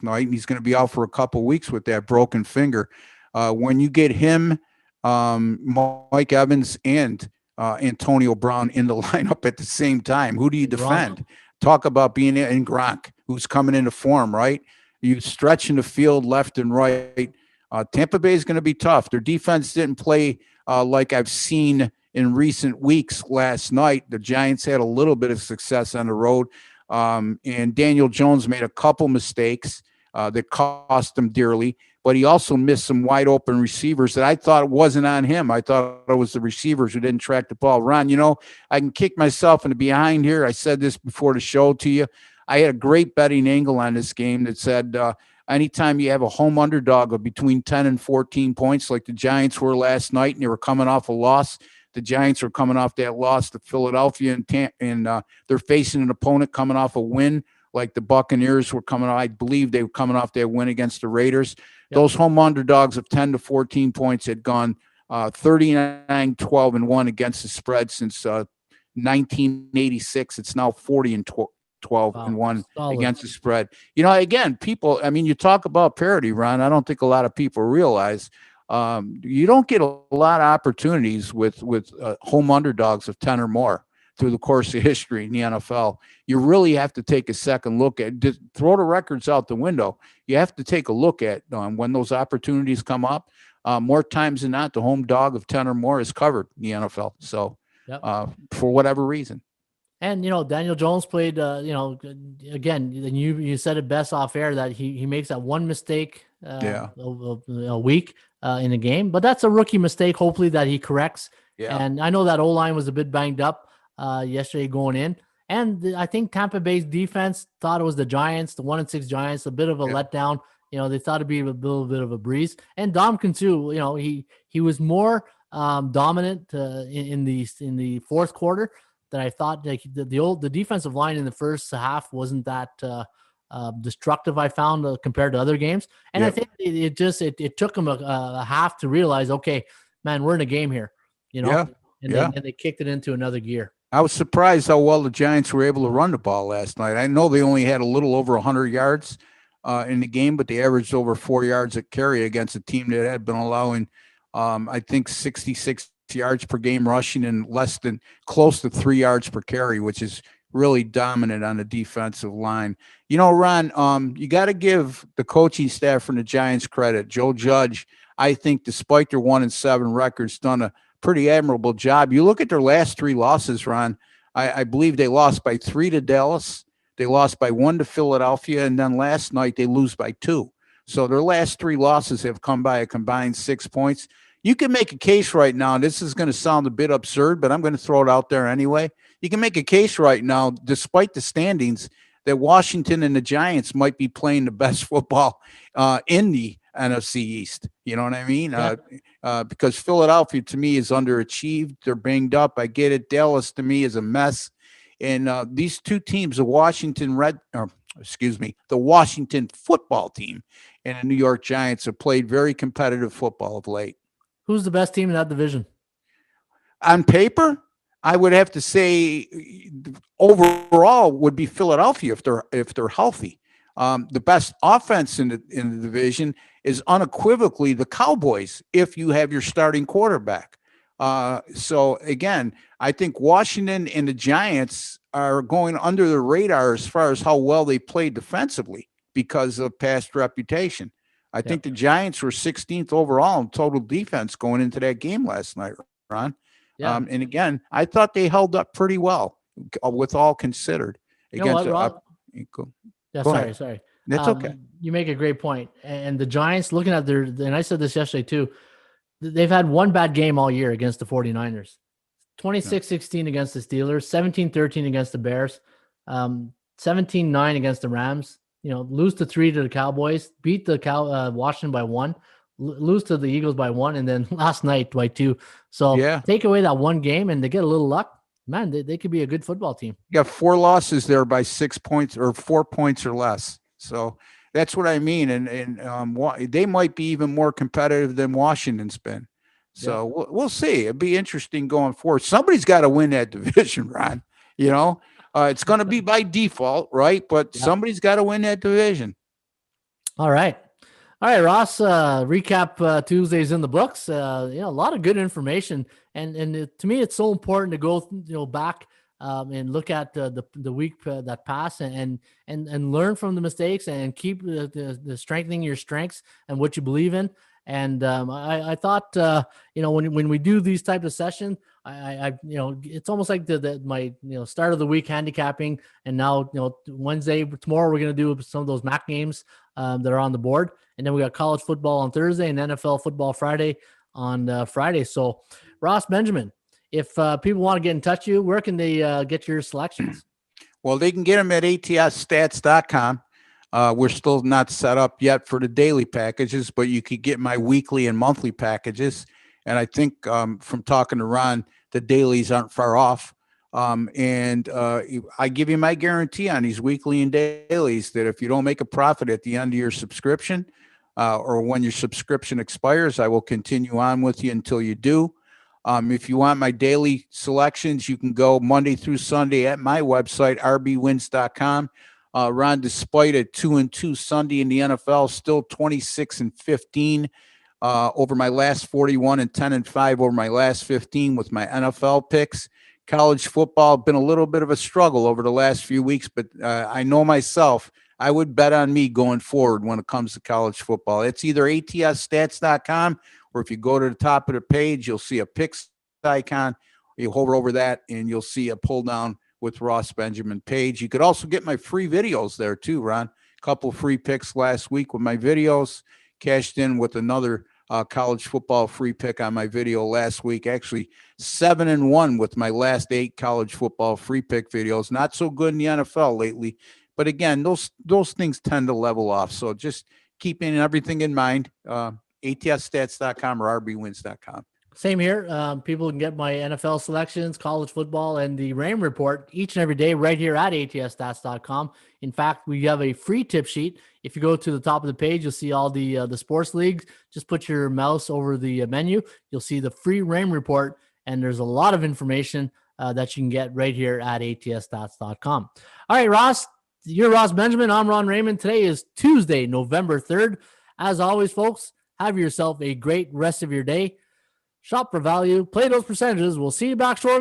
night, and he's going to be out for a couple of weeks with that broken finger. When you get him, Mike Evans, and Antonio Brown in the lineup at the same time, who do you defend? Talk about being in Gronk, who's coming into form, right? You stretching the field left and right. Tampa Bay is going to be tough. Their defense didn't play like I've seen in recent weeks. Last night, the Giants had a little bit of success on the road, and Daniel Jones made a couple mistakes that cost them dearly. but he also missed some wide open receivers that I thought wasn't on him. I thought it was the receivers who didn't track the ball. Ron, I can kick myself in the behind here. I said this before the show to you. I had a great betting angle on this game that said anytime you have a home underdog of between 10 and 14 points, like the Giants were last night, and they were coming off a loss. The Giants were coming off that loss to Philadelphia, and they're facing an opponent coming off a win, like the Buccaneers were coming off. I believe they were coming off that win against the Raiders. Yep. Those home underdogs of 10 to 14 points had gone 39, 12, and 1 against the spread since 1986. It's now 40 and 12 and 1 against the spread. Again, people, you talk about parity, Ron. I don't think a lot of people realize you don't get a lot of opportunities with home underdogs of 10 or more through the course of history in the NFL. You really have to take a second look at, throw the records out the window. You have to take a look at when those opportunities come up. More times than not, the home dog of 10 or more is covered in the NFL. So for whatever reason. And, Daniel Jones played, again, you said it best off air that he makes that one mistake a week in a game, but that's a rookie mistake, hopefully, that he corrects. Yeah. And I know that O-line was a bit banged up yesterday going in. And I think Tampa Bay's defense thought it was the Giants, the 1-6 Giants, a bit of a letdown. They thought it'd be a little bit of a breeze. And Domkin too, he was more dominant in the fourth quarter that I thought. Like the defensive line in the first half wasn't that destructive, I found, compared to other games. And I think it took them a half to realize, okay, man, we're in a game here, and then they kicked it into another gear. I was surprised how well the Giants were able to run the ball last night. I know they only had a little over 100 yards in the game, but they averaged over 4 yards a carry against a team that had been allowing, I think, 66 yards per game rushing and close to 3 yards per carry, which is really dominant on the defensive line. Ron, you got to give the coaching staff from the Giants credit. Joe Judge, I think, despite their 1-7 records, done a pretty admirable job. You look at their last 3 losses, Ron. I believe they lost by 3 to Dallas. They lost by 1 to Philadelphia. And then last night they lose by 2. So their last 3 losses have come by a combined 6 points. You can make a case right now, and this is going to sound a bit absurd, but I'm going to throw it out there anyway. You can make a case right now, despite the standings, that Washington and the Giants might be playing the best football in the NFC East. You know what I mean? Yeah. Because Philadelphia, to me, is underachieved. They're banged up. I get it. Dallas, to me, is a mess. And these two teams, the Washington football team and the New York Giants, have played very competitive football of late. Who's the best team in that division? On paper, I would have to say overall would be Philadelphia if they're healthy. The best offense in the division is unequivocally the Cowboys if you have your starting quarterback. So again, I think Washington and the Giants are going under the radar as far as how well they played defensively because of past reputation. I think the Giants were 16th overall in total defense going into that game last night, Ron. Yeah. And again, I thought they held up pretty well with all considered. Sorry. That's okay. You make a great point. And the Giants, looking at and I said this yesterday too, they've had one bad game all year against the 49ers. 26-16 against the Steelers, 17-13 against the Bears, 17-9 against the Rams. Lose to 3 to the Cowboys, beat the Washington by 1, lose to the Eagles by 1, and then last night by 2. So take away that one game and they get a little luck, man, they could be a good football team. You got 4 losses there by 6 points or 4 points or less. So that's what I mean. And they might be even more competitive than Washington's been. So we'll see. It'd be interesting going forward. Somebody's got to win that division, Ron. It's going to be by default, right? But somebody's got to win that division. All right, Ross. Recap Tuesdays in the books. A lot of good information, and to me, it's so important to go back and look at the week that passed and learn from the mistakes and keep the strengthening your strengths and what you believe in. And I thought, when we do these types of sessions, it's almost like my start of the week handicapping, and now Wednesday, tomorrow we're gonna do some of those MAC games that are on the board, and then we got college football on Thursday and NFL football Friday on Friday. So, Ross Benjamin, if people want to get in touch with you, where can they get your selections? Well, they can get them at ATSStats.com. We're still not set up yet for the daily packages, but you could get my weekly and monthly packages. And I think from talking to Ron, the dailies aren't far off. I give you my guarantee on these weekly and dailies that if you don't make a profit at the end of your subscription or when your subscription expires, I will continue on with you until you do. If you want my daily selections, you can go Monday through Sunday at my website, rbwins.com. Ron, despite a 2-2 Sunday in the NFL, still 26-15 over my last 41 and 10-5 over my last 15 with my NFL picks. College football been a little bit of a struggle over the last few weeks, but I know myself, I would bet on me going forward when it comes to college football. It's either ATSStats.com, or if you go to the top of the page, you'll see a picks icon. You hover over that and you'll see a pull down with Ross Benjamin page. You could also get my free videos there too, Ron. A couple free picks last week with my videos, cashed in with another college football free pick on my video last week. Actually 7-1 with my last 8 college football free pick videos. Not so good in the NFL lately, but again, those things tend to level off. So just keeping everything in mind, ATSStats.com or rbwins.com. Same here. People can get my NFL selections, college football, and the Raymond Report each and every day right here at ATSStats.com. In fact, we have a free tip sheet. If you go to the top of the page, you'll see all the sports leagues. Just put your mouse over the menu. You'll see the free Raymond Report, and there's a lot of information that you can get right here at ATSStats.com. All right, Ross, you're Ross Benjamin. I'm Ron Raymond. Today is Tuesday, November 3rd. As always, folks, have yourself a great rest of your day. Shop for value. Play those percentages. We'll see you back shortly.